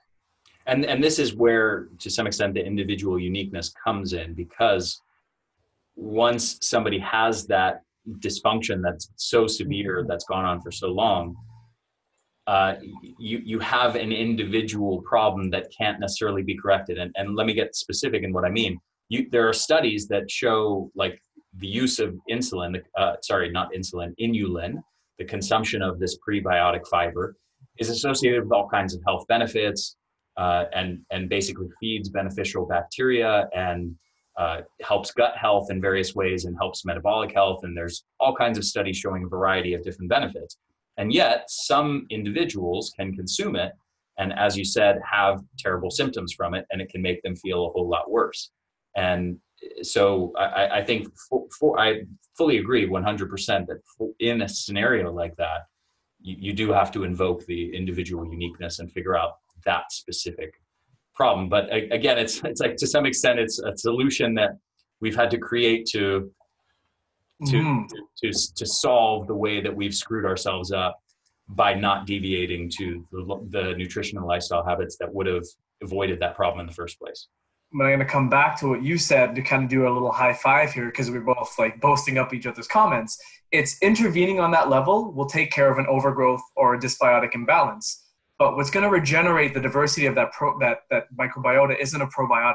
And this is where, to some extent, the individual uniqueness comes in, because once somebody has that dysfunction that's so severe, that's gone on for so long, you have an individual problem that can't necessarily be corrected. And let me get specific in what I mean. There are studies that show, like, the use of insulin, inulin, the consumption of this prebiotic fiber, is associated with all kinds of health benefits, and basically feeds beneficial bacteria, and helps gut health in various ways, and helps metabolic health. And there's all kinds of studies showing a variety of different benefits. And yet some individuals can consume it, and, as you said, have terrible symptoms from it, and it can make them feel a whole lot worse. And so I think I fully agree 100% that in a scenario like that, you do have to invoke the individual uniqueness and figure out that specific problem. But again, it's like, to some extent, it's a solution that we've had to create to solve the way that we've screwed ourselves up by not deviating to the nutrition and lifestyle habits that would have avoided that problem in the first place. But I'm going to come back to what you said to kind of do a little high five here, because we're both like boasting up each other's comments. It's intervening on that level will take care of an overgrowth or a dysbiotic imbalance. But what's going to regenerate the diversity of that microbiota isn't a probiotic.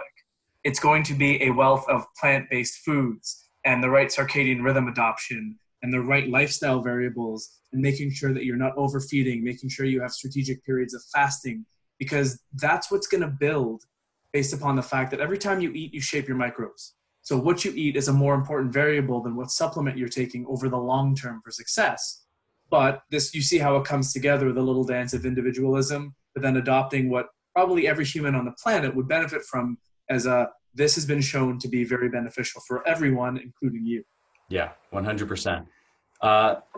It's going to be a wealth of plant-based foods and the right circadian rhythm adoption and the right lifestyle variables, and making sure that you're not overfeeding, making sure you have strategic periods of fasting, because that's what's going to build based upon the fact that every time you eat, you shape your microbes. So what you eat is a more important variable than what supplement you're taking over the long term for success. But this, you see how it comes together, the little dance of individualism, but then adopting what probably every human on the planet would benefit from, as this has been shown to be very beneficial for everyone, including you. Yeah, 100%.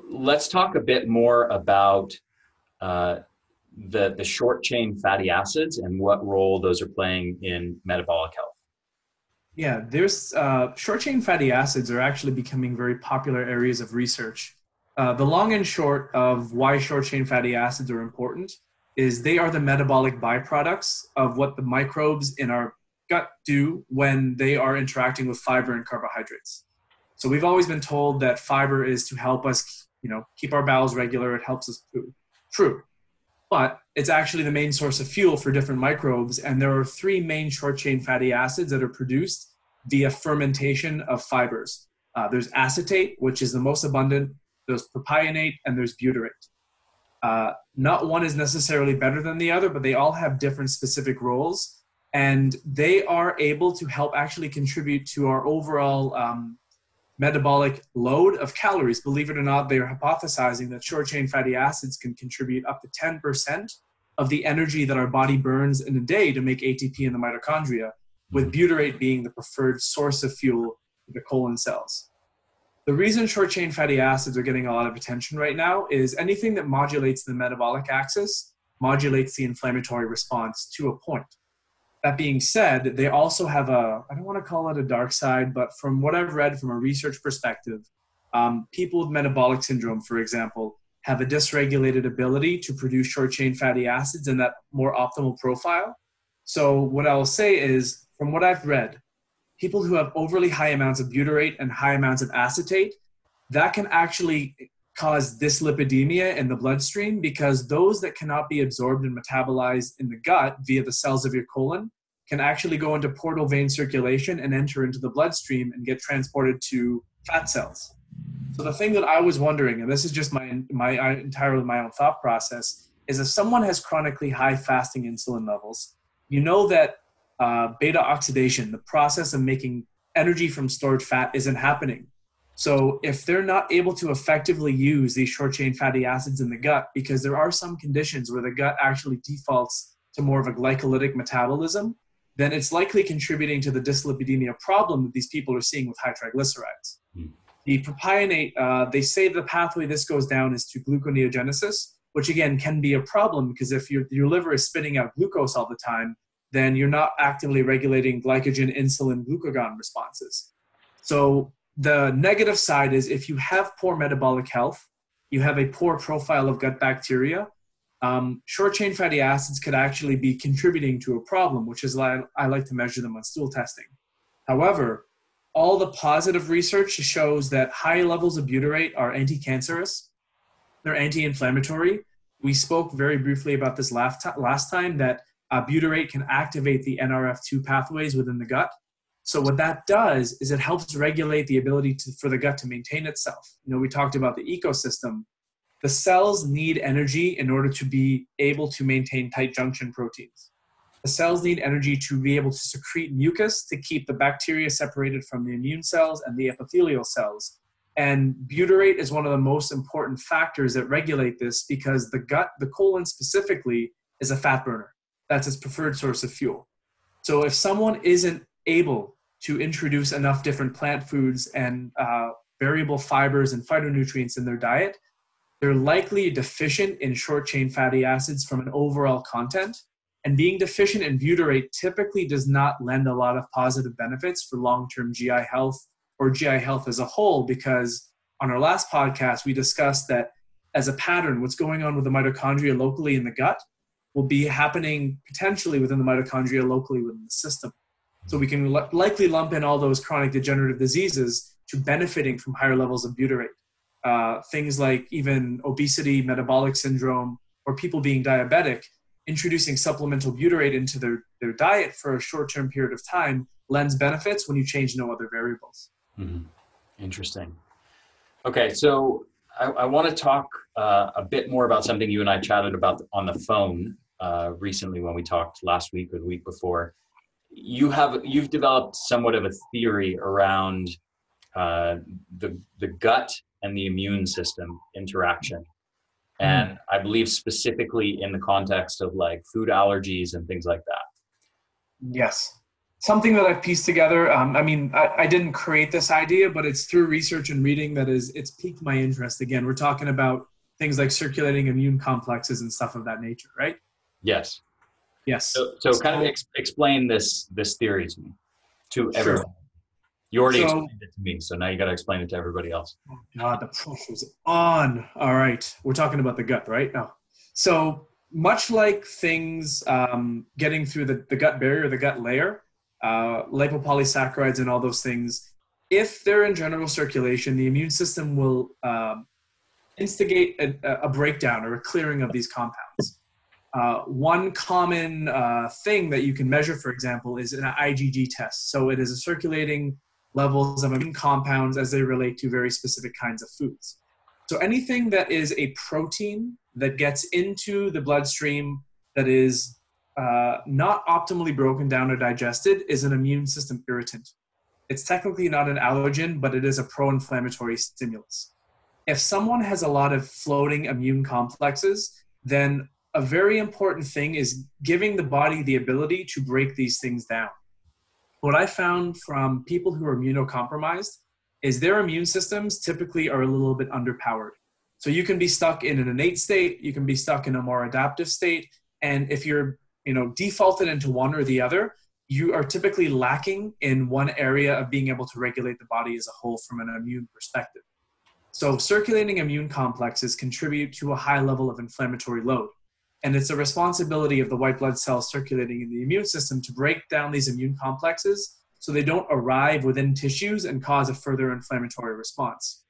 Let's talk a bit more about the short chain fatty acids and what role those are playing in metabolic health. Yeah, there's short chain fatty acids are actually becoming very popular areas of research. The long and short of why short chain fatty acids are important is they are the metabolic byproducts of what the microbes in our gut do when they are interacting with fiber and carbohydrates. So we've always been told that fiber is to help us, keep our bowels regular. It helps us poop. True. But it's actually the main source of fuel for different microbes. And there are three main short chain fatty acids that are produced via fermentation of fibers. There's acetate, which is the most abundant. There's propionate, and there's butyrate. Not one is necessarily better than the other, but they all have different specific roles. And they are able to help actually contribute to our overall metabolic load of calories. Believe it or not, they are hypothesizing that short chain fatty acids can contribute up to 10% of the energy that our body burns in a day to make ATP in the mitochondria, with butyrate being the preferred source of fuel for the colon cells. The reason short chain fatty acids are getting a lot of attention right now is anything that modulates the metabolic axis modulates the inflammatory response to a point. That being said, they also have I don't want to call it a dark side, but from what I've read from a research perspective, people with metabolic syndrome, for example, have a dysregulated ability to produce short chain fatty acids in that more optimal profile. So what I'll say is, from what I've read, people who have overly high amounts of butyrate and high amounts of acetate, that can actually cause dyslipidemia in the bloodstream, because those that cannot be absorbed and metabolized in the gut via the cells of your colon can actually go into portal vein circulation and enter into the bloodstream and get transported to fat cells. So the thing that I was wondering, and this is just my entirely my own thought process, is if someone has chronically high fasting insulin levels, you know that beta oxidation, the process of making energy from stored fat, isn't happening. So if they're not able to effectively use these short chain fatty acids in the gut, because there are some conditions where the gut actually defaults to more of a glycolytic metabolism, then it's likely contributing to the dyslipidemia problem that these people are seeing with high triglycerides. The propionate, they say the pathway this goes down is to gluconeogenesis, which again can be a problem, because if your liver is spitting out glucose all the time, then you're not actively regulating glycogen, insulin, glucagon responses. So the negative side is, if you have poor metabolic health, you have a poor profile of gut bacteria, short chain fatty acids could actually be contributing to a problem, which is why I like to measure them on stool testing. However, all the positive research shows that high levels of butyrate are anti-cancerous, they're anti-inflammatory. We spoke very briefly about this last time that butyrate can activate the NRF2 pathways within the gut. So what that does is it helps regulate the ability for the gut to maintain itself. We talked about the ecosystem. The cells need energy in order to be able to maintain tight junction proteins. The cells need energy to be able to secrete mucus to keep the bacteria separated from the immune cells and the epithelial cells. And butyrate is one of the most important factors that regulate this because the gut, the colon specifically, is a fat burner. That's its preferred source of fuel. So if someone isn't able to introduce enough different plant foods and variable fibers and phytonutrients in their diet, they're likely deficient in short-chain fatty acids from an overall content. And being deficient in butyrate typically does not lend a lot of positive benefits for long-term GI health or GI health as a whole, because on our last podcast, we discussed that as a pattern, what's going on with the mitochondria locally in the gut will be happening potentially within the mitochondria locally within the system. So we can likely lump in all those chronic degenerative diseases to benefiting from higher levels of butyrate. Things like even obesity, metabolic syndrome, or people being diabetic, introducing supplemental butyrate into their diet for a short-term period of time lends benefits when you change no other variables. Mm-hmm. Interesting. Okay, so I want to talk a bit more about something you and I chatted about on the phone recently when we talked last week or the week before. You've developed somewhat of a theory around the gut and the immune system interaction. And I believe specifically in the context of like food allergies and things like that. Yes. Something that I've pieced together. I didn't create this idea, but it's through research and reading it's piqued my interest. Again, we're talking about things like circulating immune complexes and stuff of that nature, right? Yes. Yes. So kind of explain this theory to me, to everyone. Sure. You already explained it to me, so now you got to explain it to everybody else. Oh God, the pressure's on. All right, we're talking about the gut, right? No. So much like things getting through the gut barrier, the gut layer, lipopolysaccharides and all those things, if they're in general circulation, the immune system will instigate a breakdown or a clearing of these compounds. One common thing that you can measure, for example, is an IgG test. So it is a circulating levels of immune compounds as they relate to very specific kinds of foods. So anything that is a protein that gets into the bloodstream that is not optimally broken down or digested is an immune system irritant. It's technically not an allergen, but it is a pro-inflammatory stimulus. If someone has a lot of floating immune complexes, then a very important thing is giving the body the ability to break these things down. What I found from people who are immunocompromised is their immune systems typically are a little bit underpowered. So you can be stuck in an innate state, you can be stuck in a more adaptive state, and if you're defaulted into one or the other, you are typically lacking in one area of being able to regulate the body as a whole from an immune perspective. So circulating immune complexes contribute to a high level of inflammatory load. And it's a responsibility of the white blood cells circulating in the immune system to break down these immune complexes so they don't arrive within tissues and cause a further inflammatory response.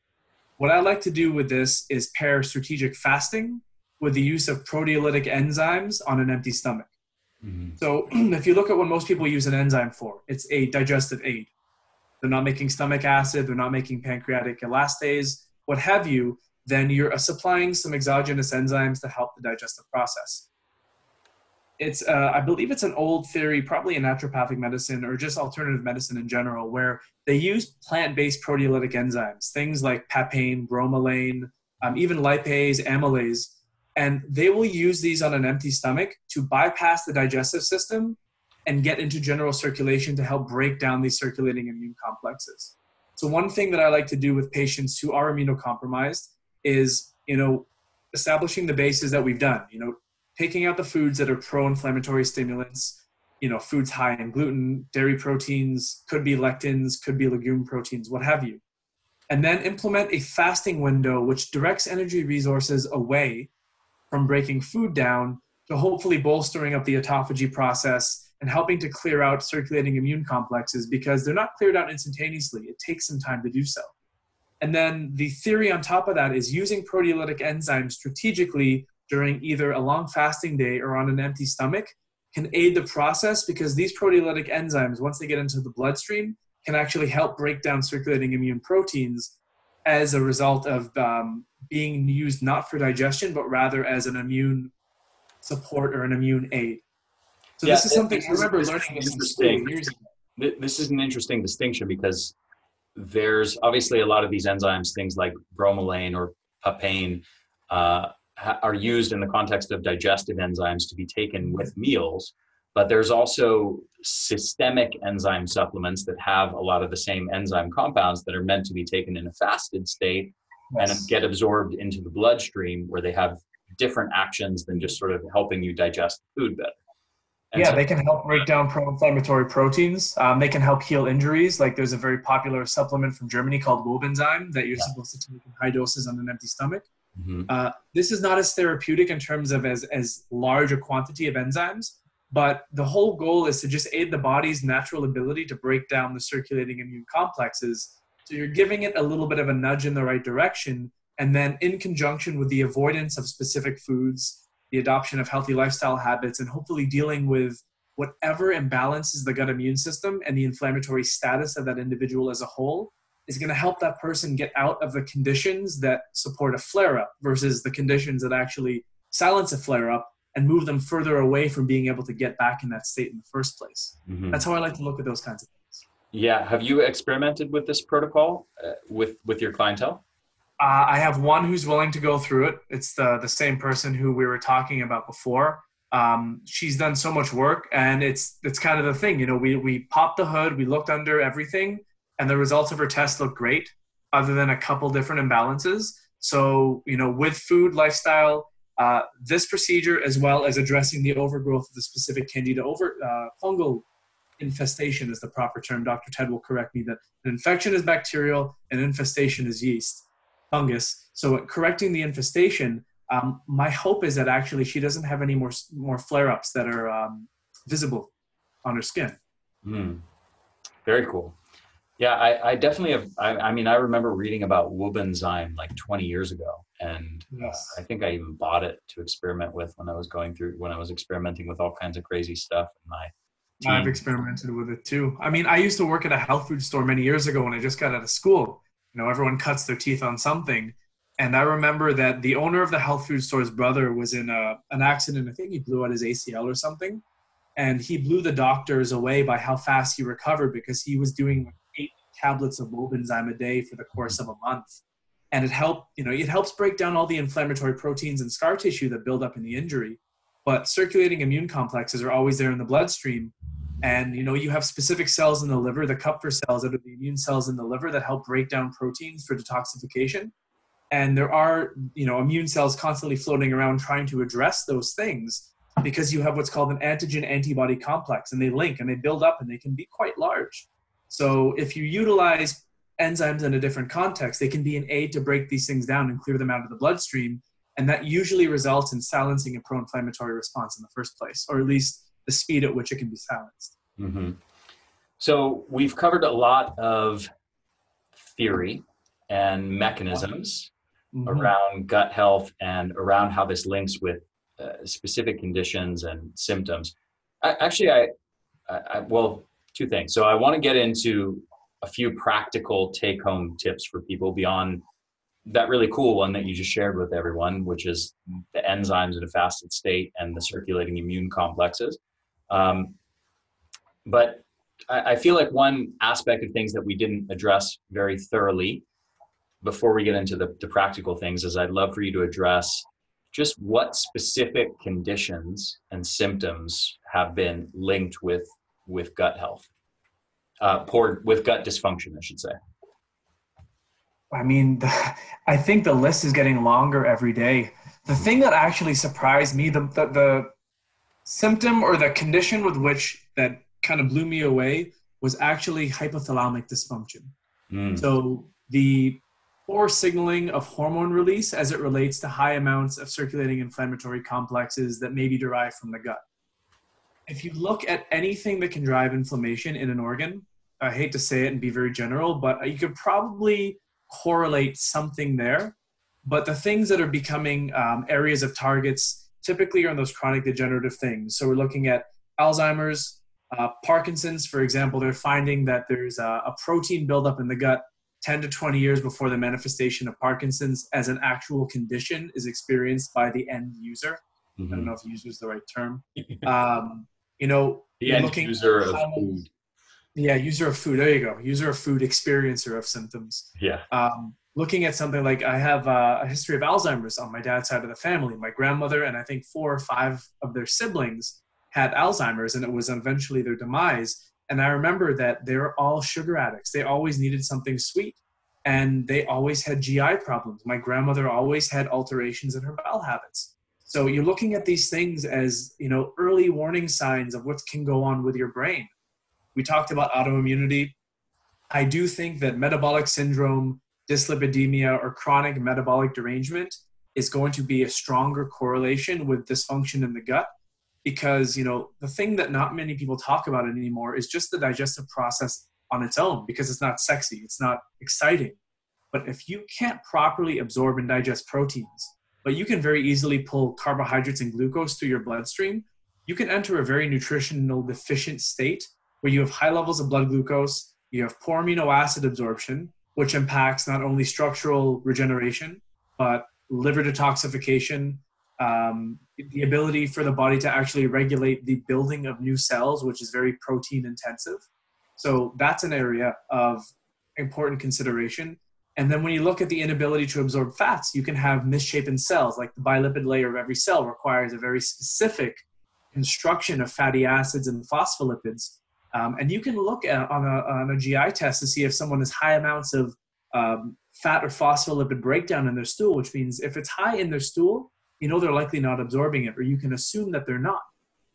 What I like to do with this is pair strategic fasting with the use of proteolytic enzymes on an empty stomach. Mm-hmm. So if you look at what most people use an enzyme for, it's a digestive aid. They're not making stomach acid, they're not making pancreatic elastase, what have you, then you're supplying some exogenous enzymes to help the digestive process. It's, I believe it's an old theory, probably in naturopathic medicine or just alternative medicine in general, where they use plant-based proteolytic enzymes, things like papain, bromelain, even lipase, amylase, and they will use these on an empty stomach to bypass the digestive system and get into general circulation to help break down these circulating immune complexes. So one thing that I like to do with patients who are immunocompromised is, establishing the bases that we've done, taking out the foods that are pro-inflammatory stimulants, foods high in gluten, dairy proteins, could be lectins, could be legume proteins, what have you. And then implement a fasting window which directs energy resources away from breaking food down to hopefully bolstering up the autophagy process and helping to clear out circulating immune complexes, because they're not cleared out instantaneously. It takes some time to do so. And then the theory on top of that is using proteolytic enzymes strategically during either a long fasting day or on an empty stomach can aid the process, because these proteolytic enzymes, once they get into the bloodstream, can actually help break down circulating immune proteins as a result of being used not for digestion, but rather as an immune support or an immune aid. So this is something I remember learning this in school years ago. This is an interesting distinction, because there's obviously a lot of these enzymes, things like bromelain or papain, are used in the context of digestive enzymes to be taken with meals. But there's also systemic enzyme supplements that have a lot of the same enzyme compounds that are meant to be taken in a fasted state and get absorbed into the bloodstream, where they have different actions than just sort of helping you digest food better. And they can help break down pro-inflammatory proteins. They can help heal injuries. Like there's a very popular supplement from Germany called Wobenzyme that you're supposed to take in high doses on an empty stomach. This is not as therapeutic in terms of as large a quantity of enzymes, but the whole goal is to just aid the body's natural ability to break down the circulating immune complexes. So you're giving it a little bit of a nudge in the right direction, and then in conjunction with the avoidance of specific foods, the adoption of healthy lifestyle habits, and hopefully dealing with whatever imbalances the gut immune system and the inflammatory status of that individual as a whole, is going to help that person get out of the conditions that support a flare-up versus the conditions that actually silence a flare-up and move them further away from being able to get back in that state in the first place. That's how I like to look at those kinds of things. Yeah. Have you experimented with this protocol with your clientele? I have one who's willing to go through it. It's the same person who we were talking about before. She's done so much work, and it's kind of the thing, you know, we popped the hood, we looked under everything, and the results of her test look great, other than a couple different imbalances. So, you know, with food, lifestyle, this procedure, as well as addressing the overgrowth of the specific candida fungal infestation is the proper term. Dr. Ted will correct me that an infection is bacterial, an infestation is yeast, fungus. So correcting the infestation, my hope is that actually she doesn't have any more flare-ups that are visible on her skin. Very cool. Yeah, I definitely have. I mean, I remember reading about Wobenzyme like 20 years ago, and I think I even bought it to experiment with when I was experimenting with all kinds of crazy stuff in my team. I've experimented with it too. I mean, I used to work at a health food store many years ago when I just got out of school. You know, everyone cuts their teeth on something. And I remember that the owner of the health food store's brother was in an accident. I think he blew out his ACL or something. And he blew the doctors away by how fast he recovered, because he was doing 8 tablets of Wobenzyme a day for the course of a month. And it helps break down all the inflammatory proteins and scar tissue that build up in the injury. But circulating immune complexes are always there in the bloodstream. And, you know, you have specific cells in the liver, the Kupffer cells that are the immune cells in the liver that help break down proteins for detoxification. And there are, you know, immune cells constantly floating around trying to address those things, because you have what's called an antigen-antibody complex, and they link and they build up and they can be quite large. So if you utilize enzymes in a different context, they can be an aid to break these things down and clear them out of the bloodstream. And that usually results in silencing a pro-inflammatory response in the first place, or at least the speed at which it can be silenced. So we've covered a lot of theory and mechanisms around gut health and around how this links with specific conditions and symptoms. Well, 2 things. So I want to get into a few practical take-home tips for people beyond that really cool one that you just shared with everyone, which is the enzymes in a fasted state and the circulating immune complexes. But I feel like one aspect of things that we didn't address very thoroughly before we get into the practical things is I'd love for you to address just what specific conditions and symptoms have been linked with gut health, with gut dysfunction, I should say. I mean, I think the list is getting longer every day. The thing that actually surprised me, the symptom or the condition with which that kind of blew me away was actually hypothalamic dysfunction. So poor signaling of hormone release as it relates to high amounts of circulating inflammatory complexes that may be derived from the gut. If you look at anything that can drive inflammation in an organ, I hate to say it and be very general, but you could probably correlate something there. But the things that are becoming areas of targets typically are those chronic degenerative things. So we're looking at Alzheimer's, Parkinson's, for example. They're finding that there's a protein buildup in the gut 10 to 20 years before the manifestation of Parkinson's as an actual condition is experienced by the end user. I don't know if user is the right term. The end user of food. Yeah, user of food. There you go. User of food, experiencer of symptoms. Yeah. Looking at something like I have a history of Alzheimer's on my dad's side of the family. My grandmother and I think 4 or 5 of their siblings had Alzheimer's, and it was eventually their demise. And I remember that they were all sugar addicts. They always needed something sweet, and they always had GI problems. My grandmother always had alterations in her bowel habits. So you're looking at these things as, early warning signs of what can go on with your brain. We talked about autoimmunity. I do think that metabolic syndrome, dyslipidemia, or chronic metabolic derangement is going to be a stronger correlation with dysfunction in the gut, because, the thing that not many people talk about anymore is just the digestive process on its own, because it's not sexy, it's not exciting. But if you can't properly absorb and digest proteins, but you can very easily pull carbohydrates and glucose through your bloodstream, you can enter a very nutritional deficient state where you have high levels of blood glucose, you have poor amino acid absorption, which impacts not only structural regeneration, but liver detoxification, the ability for the body to actually regulate the building of new cells, which is very protein intensive. So that's an area of important consideration. And then when you look at the inability to absorb fats, you can have misshapen cells. Like the bilipid layer of every cell requires a very specific construction of fatty acids and phospholipids. And you can look at on a GI test to see if someone has high amounts of fat or phospholipid breakdown in their stool, which means if it's high in their stool, they're likely not absorbing it, or you can assume that they're not.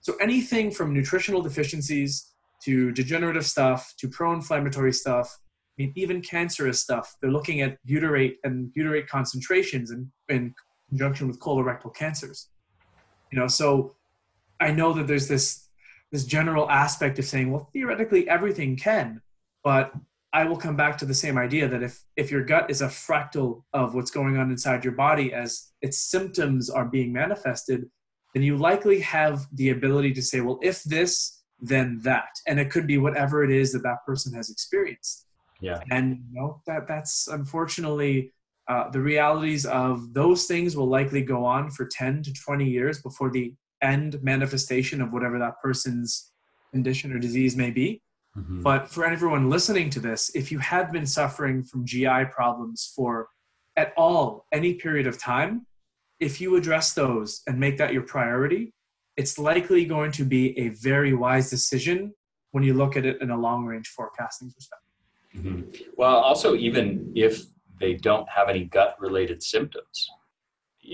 So anything from nutritional deficiencies to degenerative stuff to pro-inflammatory stuff, even cancerous stuff, they're looking at butyrate and butyrate concentrations in conjunction with colorectal cancers. So I know that there's this general aspect of saying, well, theoretically everything can, but I will come back to the same idea that if your gut is a fractal of what's going on inside your body as its symptoms are being manifested, then you likely have the ability to say, well, if this, then that. And it could be whatever it is that person has experienced. Yeah. And that's unfortunately the realities of those things will likely go on for 10 to 20 years before the end manifestation of whatever that person's condition or disease may be. Mm-hmm. But for everyone listening to this, if you have been suffering from GI problems for at all any period of time, if you address those and make that your priority, it's likely going to be a very wise decision when you look at it in a long-range forecasting perspective. Mm-hmm. Well, also, even if they don't have any gut-related symptoms,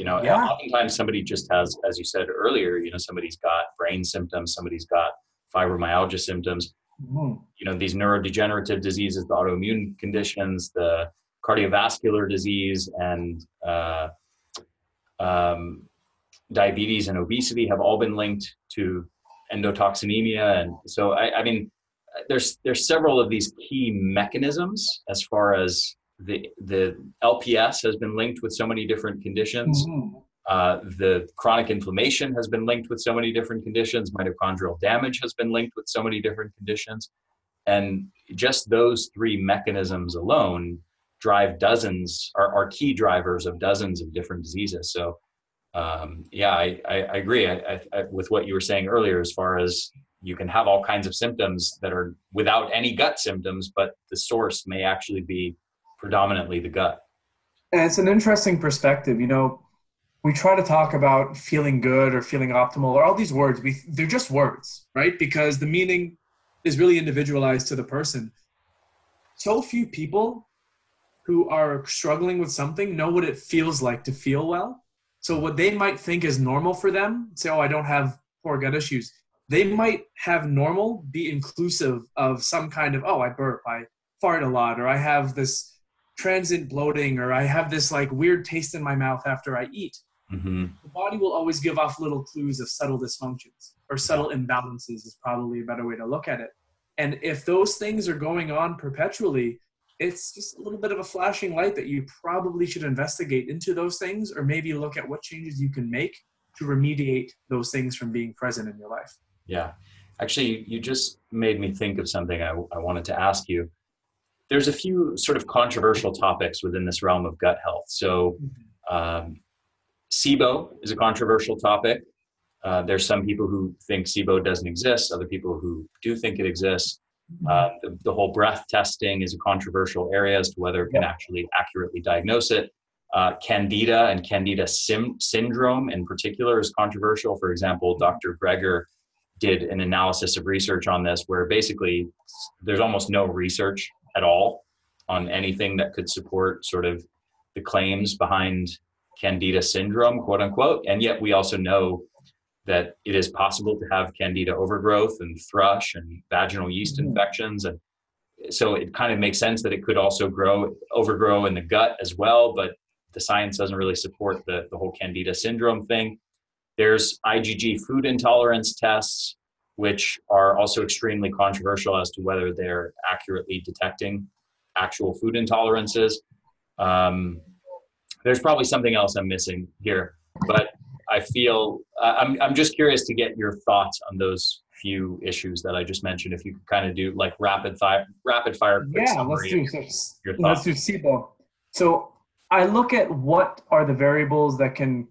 oftentimes somebody just has, as you said earlier, somebody's got brain symptoms, somebody's got fibromyalgia symptoms. Mm-hmm. These neurodegenerative diseases, the autoimmune conditions, the cardiovascular disease, and diabetes and obesity have all been linked to endotoxinemia. And so, there's several of these key mechanisms as far as the LPS has been linked with so many different conditions. Mm-hmm. The chronic inflammation has been linked with so many different conditions. Mitochondrial damage has been linked with so many different conditions. And just those 3 mechanisms alone drive are key drivers of dozens of different diseases. So, I agree with what you were saying earlier, as far as you can have all kinds of symptoms that are without any gut symptoms, but the source may actually be predominantly the gut. And it's an interesting perspective. We try to talk about feeling good or feeling optimal or all these words. They're just words, right? Because the meaning is really individualized to the person. So few people who are struggling with something know what it feels like to feel well. So what they might think is normal for them, say, oh, I don't have poor gut issues. They might have normal be inclusive of some kind of, oh, I burp, I fart a lot, or I have this transient bloating, or I have this like weird taste in my mouth after I eat. Mm-hmm. The body will always give off little clues of subtle dysfunctions, or subtle imbalances is probably a better way to look at it. And if those things are going on perpetually, it's just a little bit of a flashing light that you probably should investigate into those things, or maybe look at what changes you can make to remediate those things from being present in your life. Yeah. Actually, you just made me think of something I wanted to ask you. There's a few sort of controversial topics within this realm of gut health. So SIBO is a controversial topic. There's some people who think SIBO doesn't exist, other people who do think it exists. The whole breath testing is a controversial area as to whether it can actually accurately diagnose it. Candida and Candida syndrome in particular is controversial. For example, Dr. Greger did an analysis of research on this where basically there's almost no research at all on anything that could support sort of the claims behind Candida syndrome, quote unquote. And yet we also know that it is possible to have Candida overgrowth and thrush and vaginal yeast infections. And so it kind of makes sense that it could also overgrow in the gut as well, but the science doesn't really support the whole Candida syndrome thing. There's IgG food intolerance tests, which are also extremely controversial as to whether they're accurately detecting actual food intolerances. There's probably something else I'm missing here, but I feel I'm just curious to get your thoughts on those few issues that I just mentioned. If you could kind of do like rapid fire quick summary. Let's do SIBO. So I look at what are the variables that can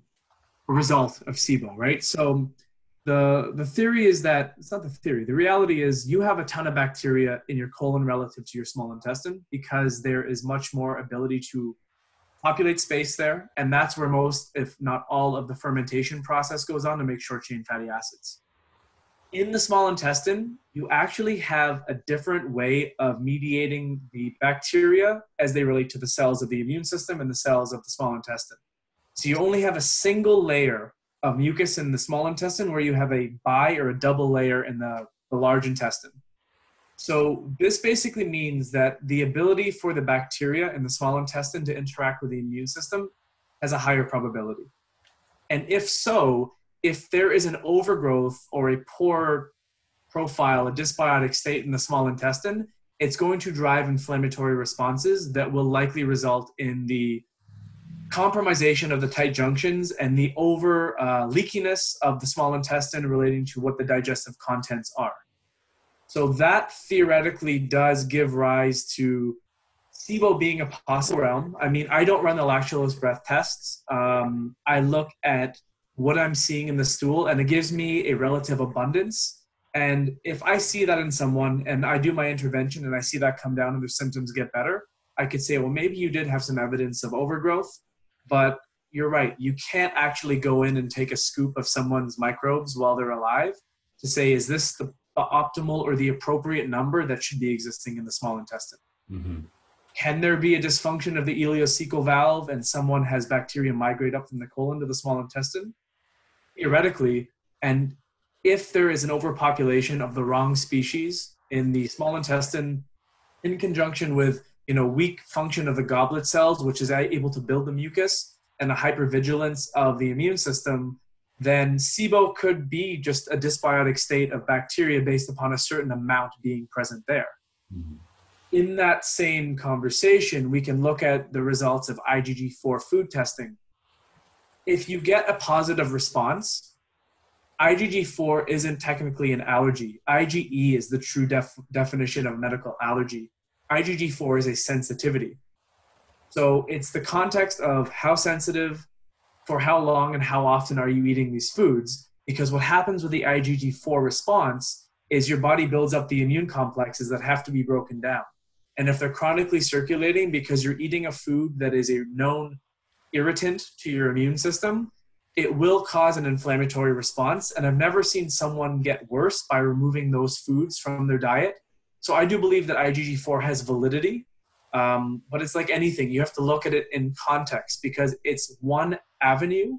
result of SIBO, right? So the theory is that, it's not the theory, the reality is you have a ton of bacteria in your colon relative to your small intestine because there is much more ability to populate space there. And that's where most, if not all, of the fermentation process goes on to make short chain fatty acids. In the small intestine, you actually have a different way of mediating the bacteria as they relate to the cells of the immune system and the cells of the small intestine. So you only have a single layer of mucus in the small intestine where you have a bi or a double layer in the large intestine. So this basically means that the ability for the bacteria in the small intestine to interact with the immune system has a higher probability. And if so, if there is an overgrowth or a poor profile, a dysbiotic state in the small intestine, it's going to drive inflammatory responses that will likely result in the compromisation of the tight junctions and the over leakiness of the small intestine relating to what the digestive contents are. So that theoretically does give rise to SIBO being a possible realm. I mean, I don't run the lactulose breath tests. I look at what I'm seeing in the stool, and it gives me a relative abundance. And if I see that in someone and I do my intervention and I see that come down and their symptoms get better, I could say, well, maybe you did have some evidence of overgrowth, but you're right. You can't actually go in and take a scoop of someone's microbes while they're alive to say, is this the optimal or the appropriate number that should be existing in the small intestine? Mm-hmm. Can there be a dysfunction of the ileocecal valve and someone has bacteria migrate up from the colon to the small intestine? Theoretically, and if there is an overpopulation of the wrong species in the small intestine in conjunction with weak function of the goblet cells, which is able to build the mucus, and a hypervigilance of the immune system, then SIBO could be just a dysbiotic state of bacteria based upon a certain amount being present there. Mm-hmm. In that same conversation, we can look at the results of IgG4 food testing. If you get a positive response, IgG4 isn't technically an allergy. IgE is the true definition of medical allergy. IgG4 is a sensitivity. So it's the context of how sensitive, for how long, and how often are you eating these foods? Because what happens with the IgG4 response is your body builds up the immune complexes that have to be broken down. And if they're chronically circulating because you're eating a food that is a known irritant to your immune system, it will cause an inflammatory response. And I've never seen someone get worse by removing those foods from their diet. So I do believe that IgG4 has validity, but it's like anything. You have to look at it in context because it's one avenue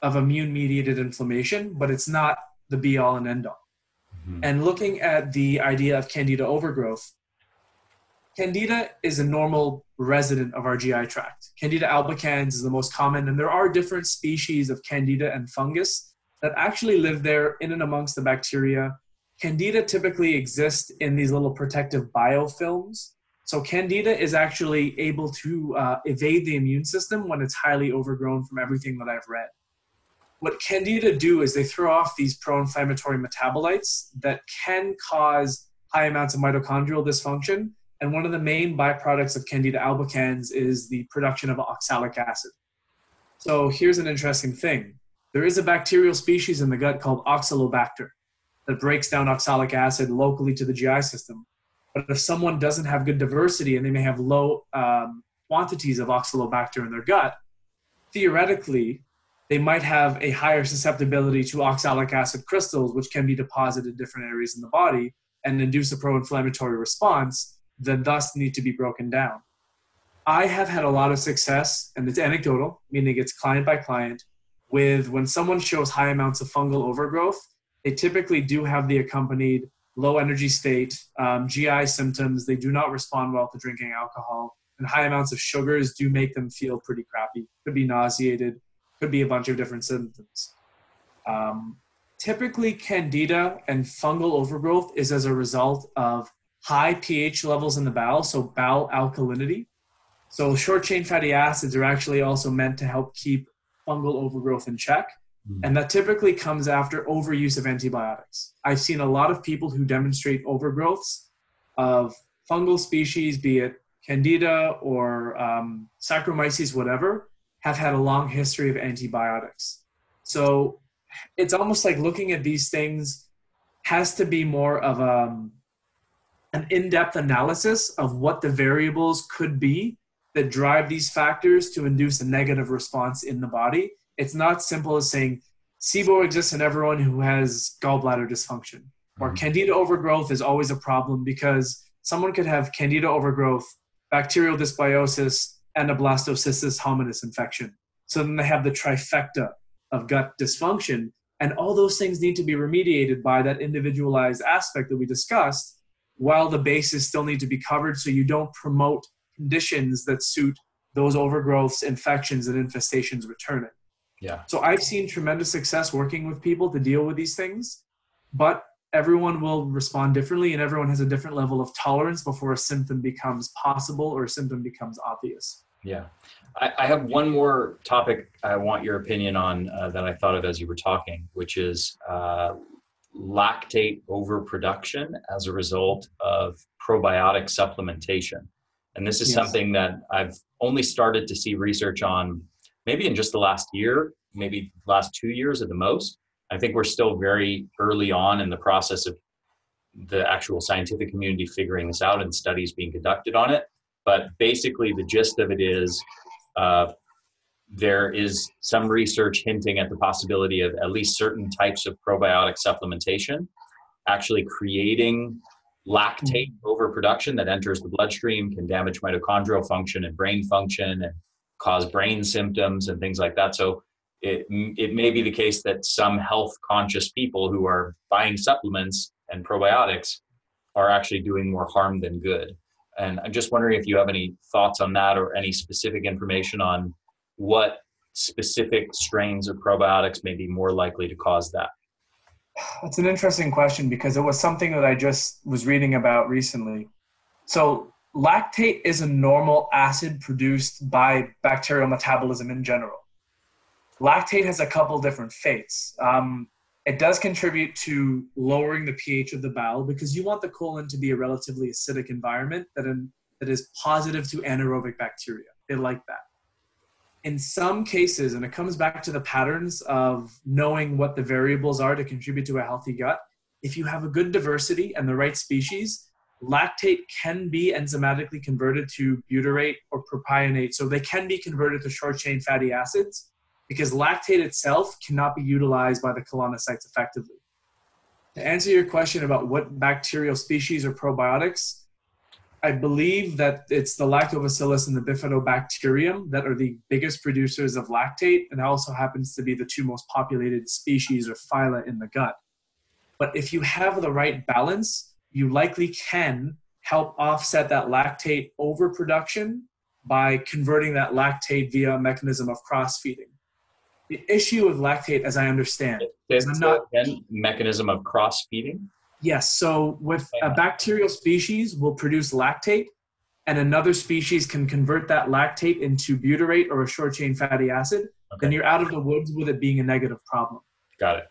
of immune-mediated inflammation, but it's not the be-all and end-all. Mm-hmm. And looking at the idea of Candida overgrowth, Candida is a normal resident of our GI tract. Candida albicans is the most common, and there are different species of Candida and fungus that actually live there in and amongst the bacteria. Candida typically exists in these little protective biofilms. So Candida is actually able to evade the immune system when it's highly overgrown from everything that I've read. What Candida do is they throw off these pro-inflammatory metabolites that can cause high amounts of mitochondrial dysfunction. And one of the main byproducts of Candida albicans is the production of oxalic acid. So here's an interesting thing. There is a bacterial species in the gut called Oxalobacter that breaks down oxalic acid locally to the GI system. But if someone doesn't have good diversity and they may have low quantities of Oxalobacter in their gut, theoretically, they might have a higher susceptibility to oxalic acid crystals, which can be deposited in different areas in the body and induce a pro-inflammatory response that thus need to be broken down. I have had a lot of success, and it's anecdotal, meaning it's client by client, with when someone shows high amounts of fungal overgrowth, they typically do have the accompanied low energy state, GI symptoms. They do not respond well to drinking alcohol, and high amounts of sugars do make them feel pretty crappy. Could be nauseated, could be a bunch of different symptoms. Typically, Candida and fungal overgrowth is as a result of high pH levels in the bowel, so bowel alkalinity. So short-chain fatty acids are actually also meant to help keep fungal overgrowth in check. And that typically comes after overuse of antibiotics. I've seen a lot of people who demonstrate overgrowths of fungal species, be it Candida or Saccharomyces, whatever, have had a long history of antibiotics. So it's almost like looking at these things has to be more of an in-depth analysis of what the variables could be that drive these factors to induce a negative response in the body. It's not simple as saying SIBO exists in everyone who has gallbladder dysfunction, or Candida overgrowth is always a problem, because someone could have Candida overgrowth, bacterial dysbiosis, and a blastocystis hominis infection. So then they have the trifecta of gut dysfunction, and all those things need to be remediated by that individualized aspect that we discussed, while the bases still need to be covered so you don't promote conditions that suit those overgrowths, infections, and infestations returning. Yeah. So I've seen tremendous success working with people to deal with these things, but everyone will respond differently, and everyone has a different level of tolerance before a symptom becomes possible or a symptom becomes obvious. Yeah. I have one more topic I want your opinion on that I thought of as you were talking, which is lactate overproduction as a result of probiotic supplementation. And this is something that I've only started to see research on maybe in just the last year, maybe last 2 years at the most. I think we're still very early on in the process of the actual scientific community figuring this out and studies being conducted on it. But basically the gist of it is there is some research hinting at the possibility of at least certain types of probiotic supplementation actually creating lactate overproduction that enters the bloodstream, can damage mitochondrial function and brain function and cause brain symptoms and things like that. So it may be the case that some health conscious people who are buying supplements and probiotics are actually doing more harm than good. And I'm just wondering if you have any thoughts on that or any specific information on what specific strains of probiotics may be more likely to cause that. That's an interesting question, because it was something that I just was reading about recently. So lactate is a normal acid produced by bacterial metabolism in general. Lactate has a couple different fates. It does contribute to lowering the pH of the bowel, because you want the colon to be a relatively acidic environment that is positive to anaerobic bacteria. They like that. In some cases, and it comes back to the patterns of knowing what the variables are to contribute to a healthy gut, if you have a good diversity and the right species, lactate can be enzymatically converted to butyrate or propionate. So they can be converted to short-chain fatty acids, because lactate itself cannot be utilized by the colonocytes effectively. To answer your question about what bacterial species or probiotics, I believe that it's the lactobacillus and the bifidobacterium that are the biggest producers of lactate, and also happens to be the two most populated species or phyla in the gut. But if you have the right balance, you likely can help offset that lactate overproduction by converting that lactate via a mechanism of cross-feeding. The issue with lactate, as I understand, is mechanism of cross-feeding? Yes. So with a bacterial species will produce lactate, and another species can convert that lactate into butyrate or a short-chain fatty acid, then you're out of the woods with it being a negative problem. Got it.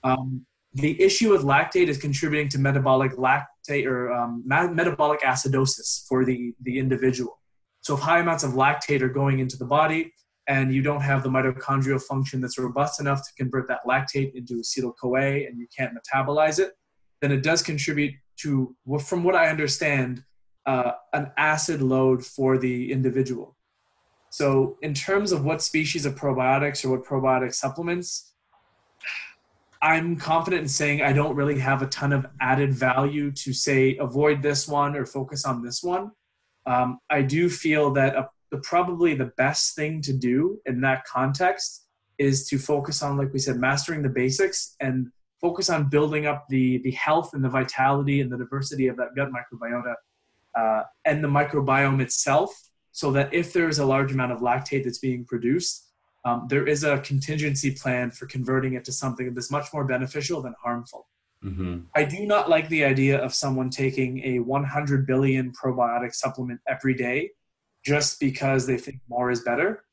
The issue with lactate is contributing to metabolic lactate or metabolic acidosis for the individual. So if high amounts of lactate are going into the body and you don't have the mitochondrial function that's robust enough to convert that lactate into acetyl-CoA and you can't metabolize it, then it does contribute to, from what I understand, an acid load for the individual. So in terms of what species of probiotics or what probiotic supplements, I'm confident in saying I don't really have a ton of added value to say avoid this one or focus on this one. I do feel that probably the best thing to do in that context is to focus on, like we said, mastering the basics and focus on building up the health and the vitality and the diversity of that gut microbiota and the microbiome itself, so that if there is a large amount of lactate that's being produced, there is a contingency plan for converting it to something that's much more beneficial than harmful. Mm-hmm. I do not like the idea of someone taking a 100 billion probiotic supplement every day just because they think more is better.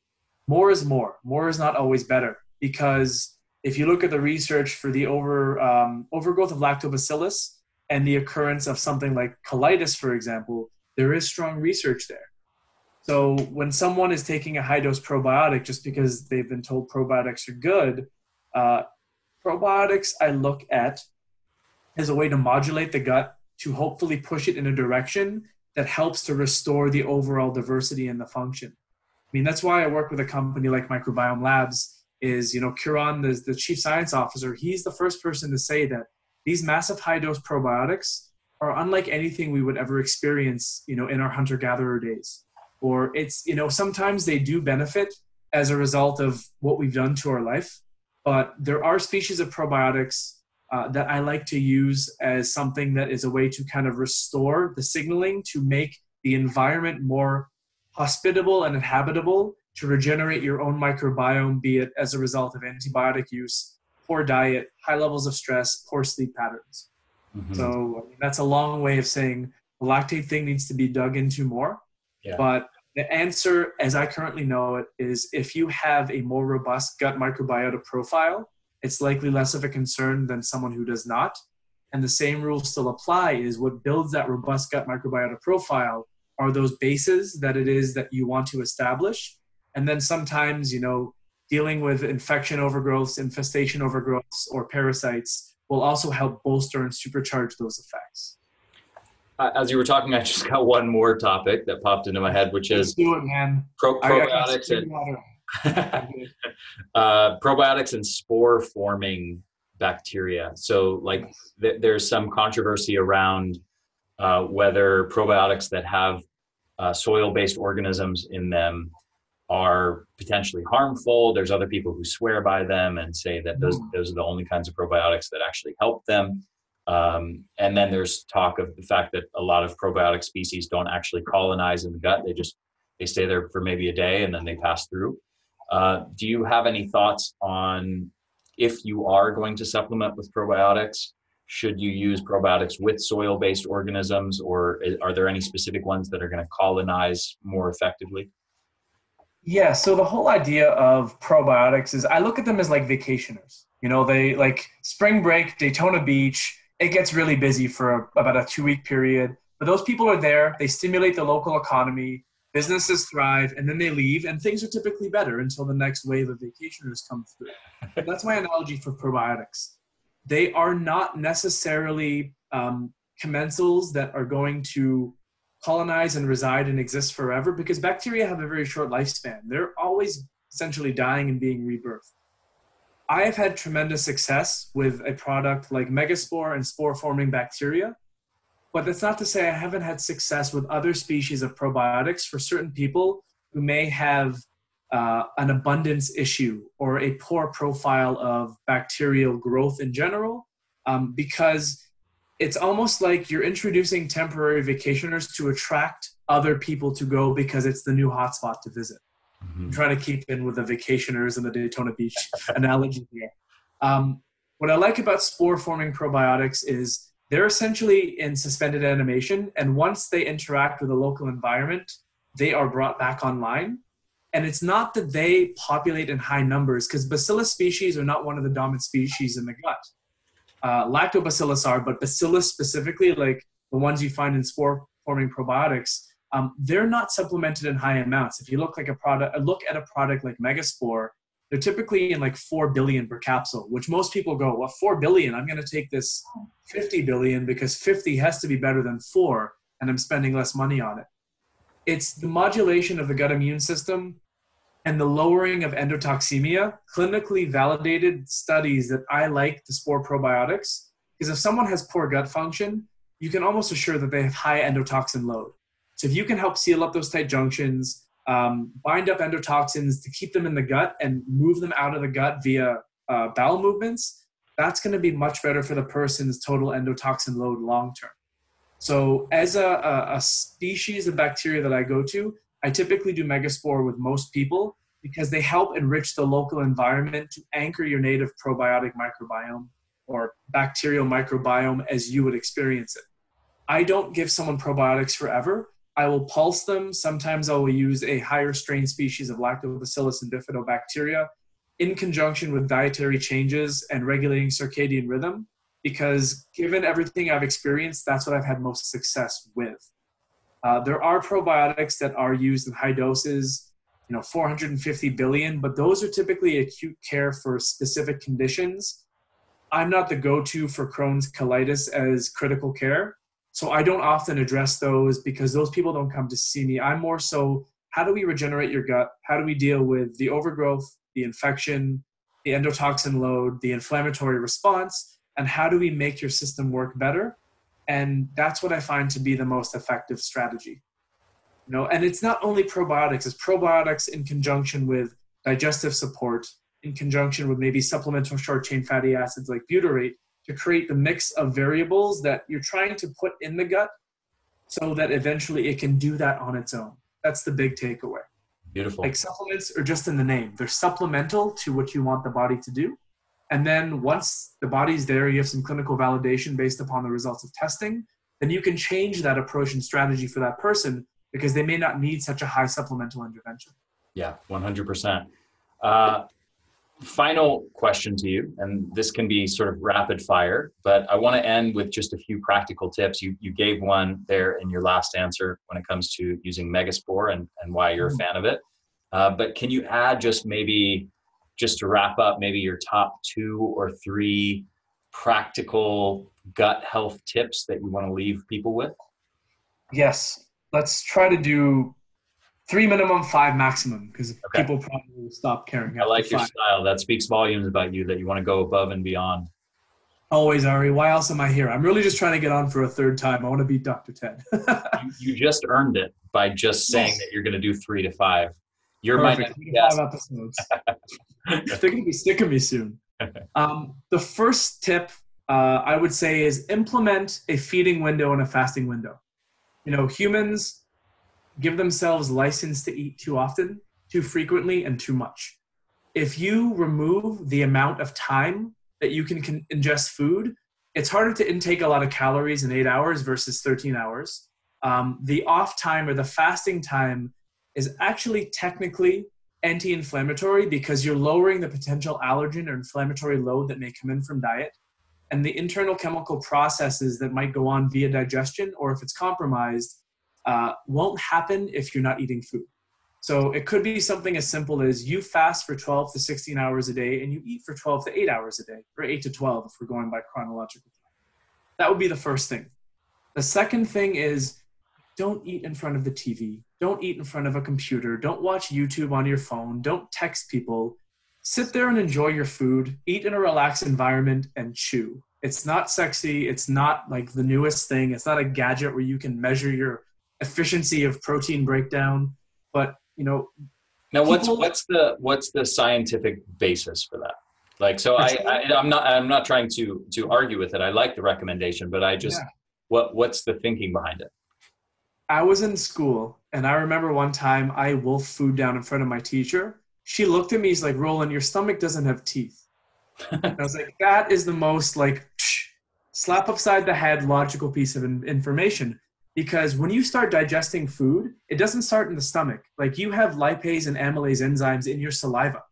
More is more. More is not always better, because if you look at the research for the overgrowth of lactobacillus and the occurrence of something like colitis, for example, there is strong research there. So when someone is taking a high-dose probiotic just because they've been told probiotics are good, probiotics I look at as a way to modulate the gut to hopefully push it in a direction that helps to restore the overall diversity and the function. I mean, that's why I work with a company like Microbiome Labs. Kiran, the chief science officer, he's the first person to say that these massive high-dose probiotics are unlike anything we would ever experience, in our hunter-gatherer days. Or sometimes they do benefit as a result of what we've done to our life, but there are species of probiotics that I like to use as something that is a way to kind of restore the signaling to make the environment more hospitable and inhabitable to regenerate your own microbiome, be it as a result of antibiotic use, poor diet, high levels of stress, poor sleep patterns. Mm-hmm. So that's a long way of saying the lactate thing needs to be dug into more. Yeah. But the answer, as I currently know it, is if you have a more robust gut microbiota profile, it's likely less of a concern than someone who does not. And the same rules still apply, is what builds that robust gut microbiota profile are those bases that it is that you want to establish. And then sometimes, dealing with infection overgrowths, infestation overgrowths, or parasites will also help bolster and supercharge those effects. As you were talking, I just got one more topic that popped into my head, which is probiotics probiotics and spore-forming bacteria. So, there's some controversy around whether probiotics that have soil-based organisms in them are potentially harmful. There's other people who swear by them and say that those are the only kinds of probiotics that actually help them. And then there's talk of the fact that a lot of probiotic species don't actually colonize in the gut. They stay there for maybe a day and then they pass through. Do you have any thoughts on, if you are going to supplement with probiotics, should you use probiotics with soil-based organisms, or are there any specific ones that are going to colonize more effectively? Yeah, so the whole idea of probiotics is, I look at them as like vacationers. They like spring break, Daytona Beach, it gets really busy for about a 2-week period. But those people are there, they stimulate the local economy, businesses thrive, and then they leave, and things are typically better until the next wave of vacationers come through. And that's my analogy for probiotics. They are not necessarily commensals that are going to colonize and reside and exist forever, because bacteria have a very short lifespan. They're always essentially dying and being rebirthed. I have had tremendous success with a product like Megaspore and spore-forming bacteria, but that's not to say I haven't had success with other species of probiotics for certain people who may have an abundance issue or a poor profile of bacterial growth in general, because it's almost like you're introducing temporary vacationers to attract other people to go because it's the new hotspot to visit. I'm trying to keep in with the vacationers and the Daytona Beach analogy here. What I like about spore-forming probiotics is they're essentially in suspended animation, and once they interact with the local environment, they are brought back online. And it's not that they populate in high numbers, because bacillus species are not one of the dominant species in the gut. Lactobacillus are, but bacillus specifically, like the ones you find in spore-forming probiotics, they're not supplemented in high amounts. If you look at a product like Megaspore, they're typically in like 4 billion per capsule, which most people go, well, 4 billion, I'm going to take this 50 billion because 50 has to be better than 4, and I'm spending less money on it. It's the modulation of the gut immune system and the lowering of endotoxemia, clinically validated studies that I like the spore probiotics, because if someone has poor gut function, you can almost assure that they have high endotoxin load. So if you can help seal up those tight junctions, bind up endotoxins to keep them in the gut and move them out of the gut via bowel movements, that's going to be much better for the person's total endotoxin load long term. So as a species of bacteria that I go to, I typically do Megaspore with most people because they help enrich the local environment to anchor your native probiotic microbiome or bacterial microbiome as you would experience it. I don't give someone probiotics forever. I will pulse them. Sometimes I will use a higher strain species of Lactobacillus and bifidobacteria in conjunction with dietary changes and regulating circadian rhythm, because given everything I've experienced, that's what I've had most success with. There are probiotics that are used in high doses, 450 billion, but those are typically acute care for specific conditions. I'm not the go-to for Crohn's colitis as critical care, so I don't often address those because those people don't come to see me. I'm more so, how do we regenerate your gut? How do we deal with the overgrowth, the infection, the endotoxin load, the inflammatory response, and how do we make your system work better? And that's what I find to be the most effective strategy. And it's not only probiotics, it's probiotics in conjunction with digestive support, in conjunction with maybe supplemental short-chain fatty acids like butyrate, to create the mix of variables that you're trying to put in the gut so that eventually it can do that on its own. That's the big takeaway. Beautiful. Like, supplements are just in the name. They're supplemental to what you want the body to do. And then once the body's there, you have some clinical validation based upon the results of testing, then you can change that approach and strategy for that person because they may not need such a high supplemental intervention. Yeah, 100%. Final question to you, and this can be sort of rapid fire, but I want to end with just a few practical tips. You gave one there in your last answer when it comes to using Megaspore and why you're a fan of it. But can you add just to wrap up, maybe your top 2 or 3 practical gut health tips that you want to leave people with? Yes. Let's try to do 3 minimum, 5 maximum, because people probably will stop caring. I like your style. That speaks volumes about you, that you want to go above and beyond. Always, Ari. Why else am I here? I'm really just trying to get on for a 3rd time. I want to beat Dr. Ted. You just earned it by just saying that you're going to do 3 to 5. You're perfect. my next guest. 5 episodes. They're going to be sick of me soon. The first tip I would say is implement a feeding window and a fasting window. Humans give themselves license to eat too often, too frequently, and too much. If you remove the amount of time that you can ingest food, it's harder to intake a lot of calories in 8 hours versus 13 hours. The off time or the fasting time is actually technically anti-inflammatory because you're lowering the potential allergen or inflammatory load that may come in from diet. And the internal chemical processes that might go on via digestion, or if it's compromised, won't happen if you're not eating food. So it could be something as simple as you fast for 12 to 16 hours a day and you eat for 12 to 8 hours a day, or 8 to 12 if we're going by chronological time. That would be the first thing. The second thing is, don't eat in front of the TV. Don't eat in front of a computer. Don't watch YouTube on your phone. Don't text people. Sit there and enjoy your food. Eat in a relaxed environment and chew. It's not sexy. It's not like the newest thing. It's not a gadget where you can measure your efficiency of protein breakdown. But, now what's the scientific basis for that? Like, so I'm not trying to argue with it. I like the recommendation, but I just, Yeah. what's the thinking behind it? I was in school, and I remember one time I wolfed food down in front of my teacher. She looked at me, she's like, Roland, your stomach doesn't have teeth. And I was like, that is the most like slap upside the head logical piece of information. Because when you start digesting food, it doesn't start in the stomach. Like, you have lipase and amylase enzymes in your saliva.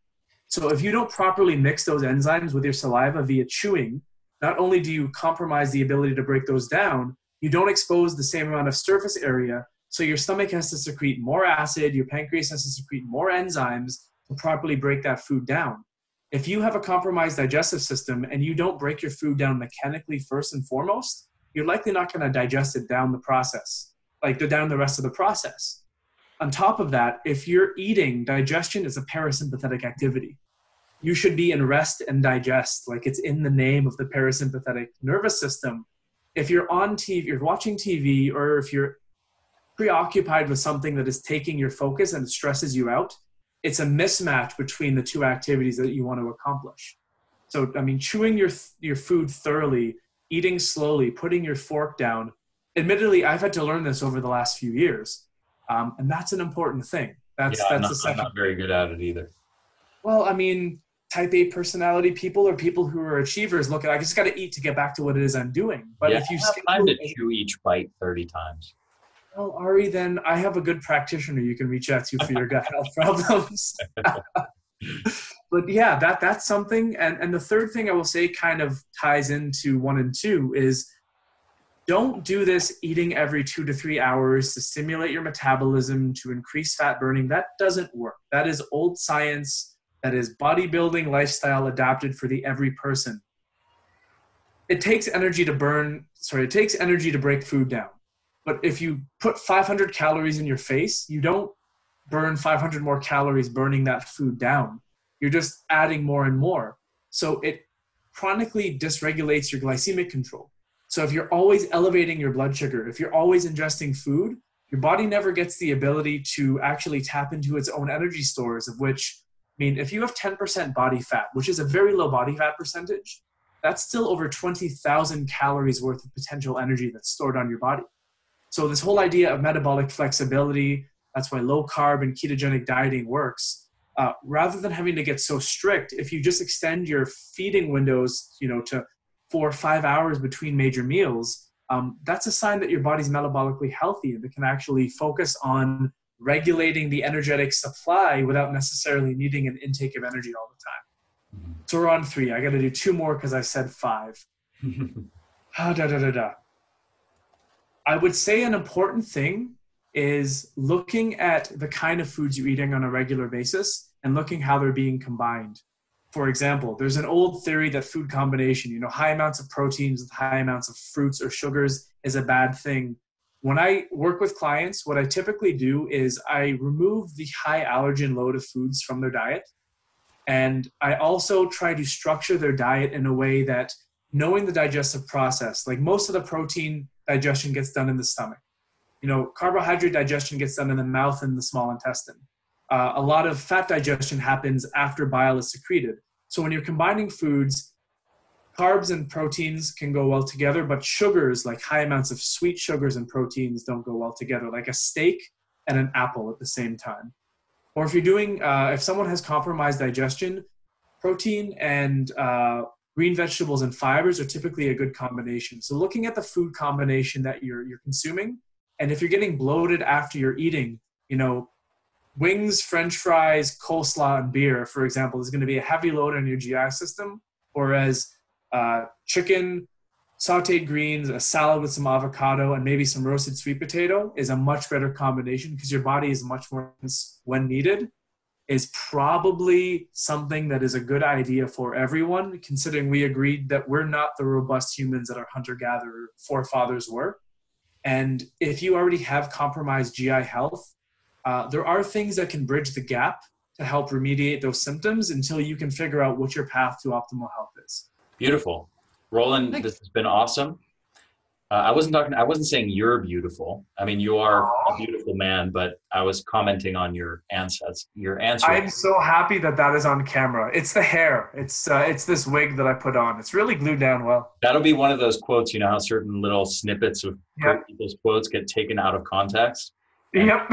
So if you don't properly mix those enzymes with your saliva via chewing, not only do you compromise the ability to break those down, you don't expose the same amount of surface area. So your stomach has to secrete more acid, your pancreas has to secrete more enzymes to properly break that food down. If you have a compromised digestive system and you don't break your food down mechanically first and foremost, you're likely not going to digest it down the process, like down the rest of the process. On top of that, if you're eating, digestion is a parasympathetic activity. You should be in rest and digest, like it's in the name of the parasympathetic nervous system. If you're on TV, you're watching TV, or if you're preoccupied with something that is taking your focus and stresses you out, it's a mismatch between the two activities that you want to accomplish. So, I mean, chewing your food thoroughly, eating slowly, putting your fork down. Admittedly, I've had to learn this over the last few years, and that's an important thing. That's I'm essential. not very good at it either. Well, I mean, type A personality people or people who are achievers look at, I just got to eat to get back to what it is I'm doing. But if you have time to chew each bite 30 times. Well, Ari, then I have a good practitioner you can reach out to for your gut health problems. But yeah, that's something. And the third thing I will say kind of ties into 1 and 2 is don't do this eating every 2 to 3 hours to stimulate your metabolism, to increase fat burning. That doesn't work. That is old science. That is bodybuilding lifestyle adapted for the every person. It takes energy to break food down. But if you put 500 calories in your face, you don't burn 500 more calories burning that food down. You're just adding more and more. So it chronically dysregulates your glycemic control. So if you're always elevating your blood sugar, if you're always ingesting food, your body never gets the ability to actually tap into its own energy stores, of which, I mean, if you have 10% body fat, which is a very low body fat percentage, that's still over 20,000 calories worth of potential energy that's stored on your body. So this whole idea of metabolic flexibility, that's why low carb and ketogenic dieting works. Rather than having to get so strict, if you just extend your feeding windows, to 4 or 5 hours between major meals, that's a sign that your body's metabolically healthy and it can actually focus on regulating the energetic supply without necessarily needing an intake of energy all the time. So we're on 3. I got to do 2 more because I said 5. I would say an important thing is looking at the kind of foods you're eating on a regular basis and looking how they're being combined. For example, there's an old theory that food combination, high amounts of proteins with high amounts of fruits or sugars is a bad thing. When I work with clients, what I typically do is I remove the high allergen load of foods from their diet. And I also try to structure their diet in a way that, knowing the digestive process, like most of the protein digestion gets done in the stomach. Carbohydrate digestion gets done in the mouth and the small intestine. A lot of fat digestion happens after bile is secreted. So when you're combining foods, carbs and proteins can go well together, but sugars, like high amounts of sweet sugars and proteins, don't go well together, like a steak and an apple at the same time. Or if you're doing, if someone has compromised digestion, protein and green vegetables and fibers are typically a good combination. So looking at the food combination that you're consuming, and if you're getting bloated after you're eating, wings, French fries, coleslaw, and beer, for example, is going to be a heavy load on your GI system, whereas chicken, sauteed greens, a salad with some avocado, and maybe some roasted sweet potato is a much better combination because your body is much more when needed. Is probably something that is a good idea for everyone, considering we agreed that we're not the robust humans that our hunter-gatherer forefathers were. And if you already have compromised GI health, there are things that can bridge the gap to help remediate those symptoms until you can figure out what your path to optimal health is. Beautiful. Roland, this has been awesome. I wasn't saying you're beautiful. I mean, you are a beautiful man, but I was commenting on your ancestors. Your answer. I'm so happy that that is on camera. It's the hair. It's this wig that I put on. It's really glued down well. That'll be one of those quotes, you know how certain little snippets of people's quotes get taken out of context? Yep.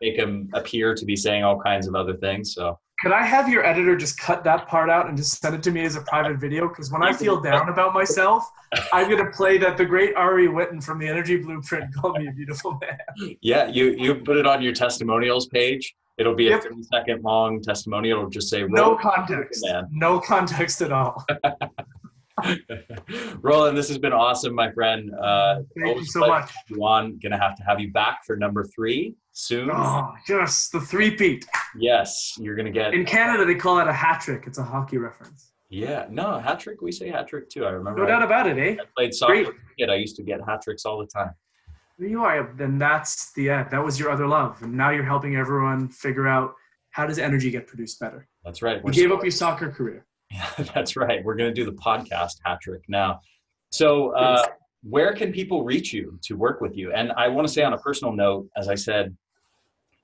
Make them appear to be saying all kinds of other things. So could I have your editor just cut that part out and just send it to me as a private video? Because when I feel down about myself, I'm going to play that the great Ari Whitten from the Energy Blueprint called me a beautiful man. Yeah, you put it on your testimonials page. It'll be a 30-second long testimonial. It'll just say, no context. No context at all. Roland, this has been awesome, my friend. Thank you so much. Going to have you back for number 3 soon. Oh, yes, the three-peat. Yes, you're going to get... In Canada, they call it a hat trick. It's a hockey reference. Yeah, no, hat trick. We say hat trick too. I remember. No doubt about it, eh? I played soccer. I used to get hat tricks all the time. You are. Then that's that was your other love, and now you're helping everyone figure out how does energy get produced better. That's right. You gave up your soccer career. Yeah, that's right. We're going to do the podcast hat trick now. So, where can people reach you to work with you? And I want to say on a personal note, as I said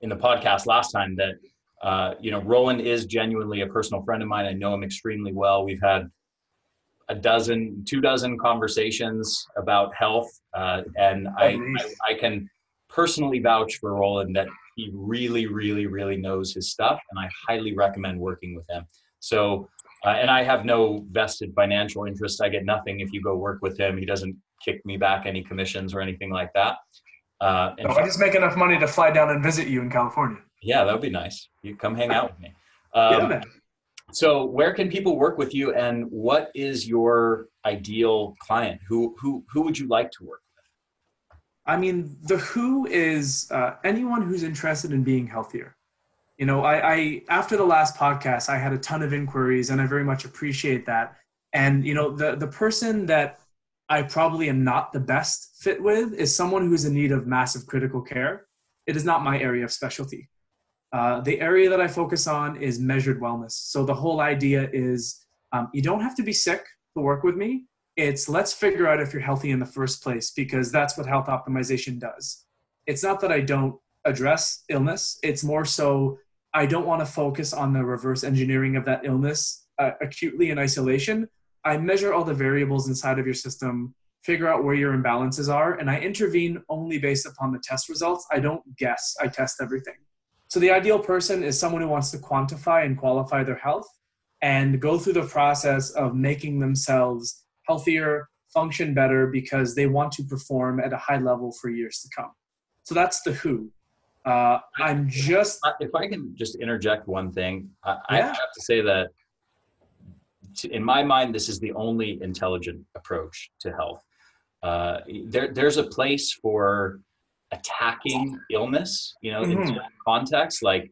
in the podcast last time, that Roland is genuinely a personal friend of mine. I know him extremely well. We've had 24 conversations about health, and I can personally vouch for Roland that he really, really, really knows his stuff, and I highly recommend working with him. So, and I have no vested financial interest. I get nothing if you go work with him. He doesn't kick me back any commissions or anything like that. I just make enough money to fly down and visit you in California. Yeah, that would be nice. You come hang out with me. Man. So where can people work with you, and what is your ideal client? Who would you like to work with? I mean, the who is anyone who's interested in being healthier. You know, I after the last podcast, I had a ton of inquiries, and I very much appreciate that. And, you know, the person that I probably am not the best fit with is someone who's in need of massive critical care. It is not my area of specialty. The area that I focus on is measured wellness. So the whole idea is you don't have to be sick to work with me. It's let's figure out if you're healthy in the first place, because that's what health optimization does. It's not that I don't address illness. It's more so I don't want to focus on the reverse engineering of that illness acutely in isolation. I measure all the variables inside of your system, figure out where your imbalances are, and I intervene only based upon the test results. I don't guess. I test everything. So the ideal person is someone who wants to quantify and qualify their health and go through the process of making themselves healthier, function better, because they want to perform at a high level for years to come. So that's the who. If I can just interject one thing, I have to say that in my mind, this is the only intelligent approach to health. There's a place for attacking illness, you know, in certain contexts, like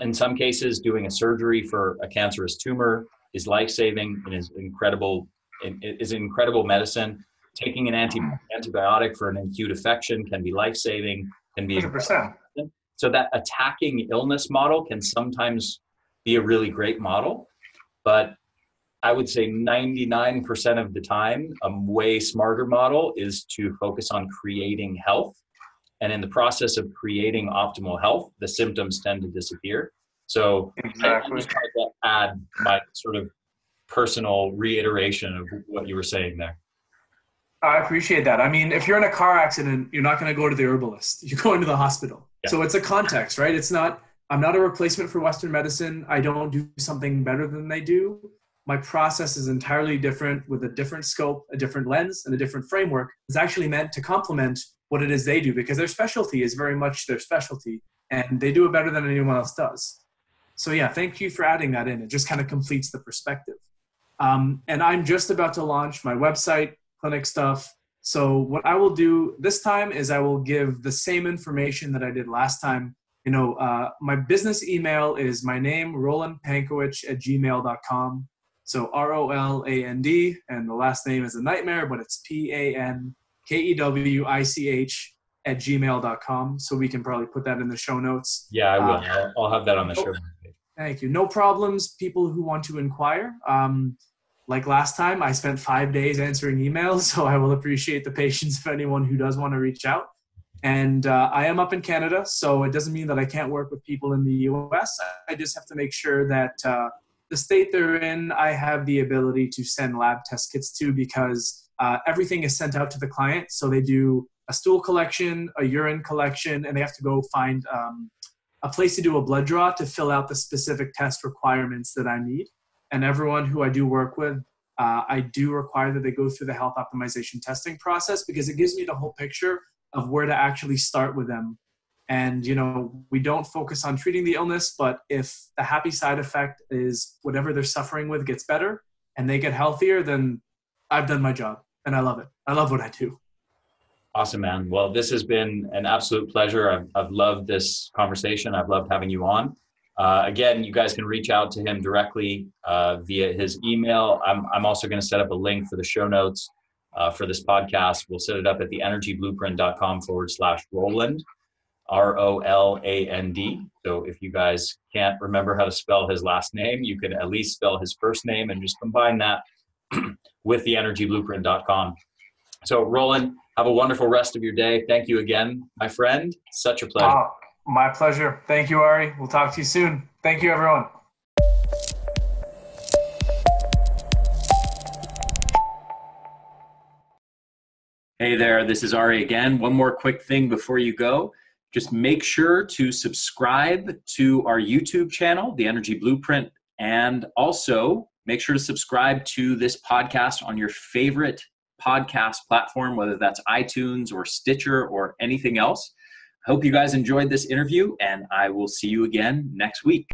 in some cases, doing a surgery for a cancerous tumor is life-saving and is incredible medicine. Taking an antibiotic for an acute infection can be life-saving, can be 100%. So that attacking illness model can sometimes be a really great model, but I would say 99% of the time, a way smarter model is to focus on creating health. And in the process of creating optimal health, the symptoms tend to disappear. So exactly. I just tried to add my sort of personal reiteration of what you were saying there. I appreciate that. I mean, if you're in a car accident, you're not going to go to the herbalist. You're going to the hospital. Yeah. So it's a context, right? I'm not a replacement for Western medicine. I don't do something better than they do. My process is entirely different with a different scope, a different lens, and a different framework. It's actually meant to complement what it is they do, because their specialty is very much their specialty, and they do it better than anyone else does. So yeah, thank you for adding that in. It just kind of completes the perspective. And I'm just about to launch my website, clinic stuff. So what I will do this time is I will give the same information that I did last time. You know, my business email is my name, rolandpankewich@gmail.com. So Roland, and the last name is a nightmare, but it's PANKEWICH@gmail.com. So we can probably put that in the show notes. Yeah, I will. I'll have that on the show notes page. Thank you. No problems, people who want to inquire. like last time, I spent 5 days answering emails, so I will appreciate the patience of anyone who does want to reach out. And I am up in Canada, so it doesn't mean that I can't work with people in the US. I just have to make sure that the state they're in, I have the ability to send lab test kits to, because everything is sent out to the client. So they do a stool collection, a urine collection, and they have to go find a place to do a blood draw to fill out the specific test requirements that I need. And everyone who I do work with, I do require that they go through the health optimization testing process, because it gives me the whole picture of where to actually start with them. And, you know, we don't focus on treating the illness, but if the happy side effect is whatever they're suffering with gets better and they get healthier, then I've done my job and I love it. I love what I do. Awesome, man. Well, this has been an absolute pleasure. I've loved this conversation. I've loved having you on. Again, you guys can reach out to him directly via his email. I'm also going to set up a link for the show notes for this podcast. We'll set it up at theenergyblueprint.com/Roland, Roland. So if you guys can't remember how to spell his last name, you can at least spell his first name and just combine that with theenergyblueprint.com. So Roland, have a wonderful rest of your day. Thank you again, my friend. Such a pleasure. My pleasure. Thank you, Ari. We'll talk to you soon. Thank you, everyone. Hey there, this is Ari again. One more quick thing before you go. Just make sure to subscribe to our YouTube channel, The Energy Blueprint, and also make sure to subscribe to this podcast on your favorite podcast platform, whether that's iTunes or Stitcher or anything else. I hope you guys enjoyed this interview, and I will see you again next week.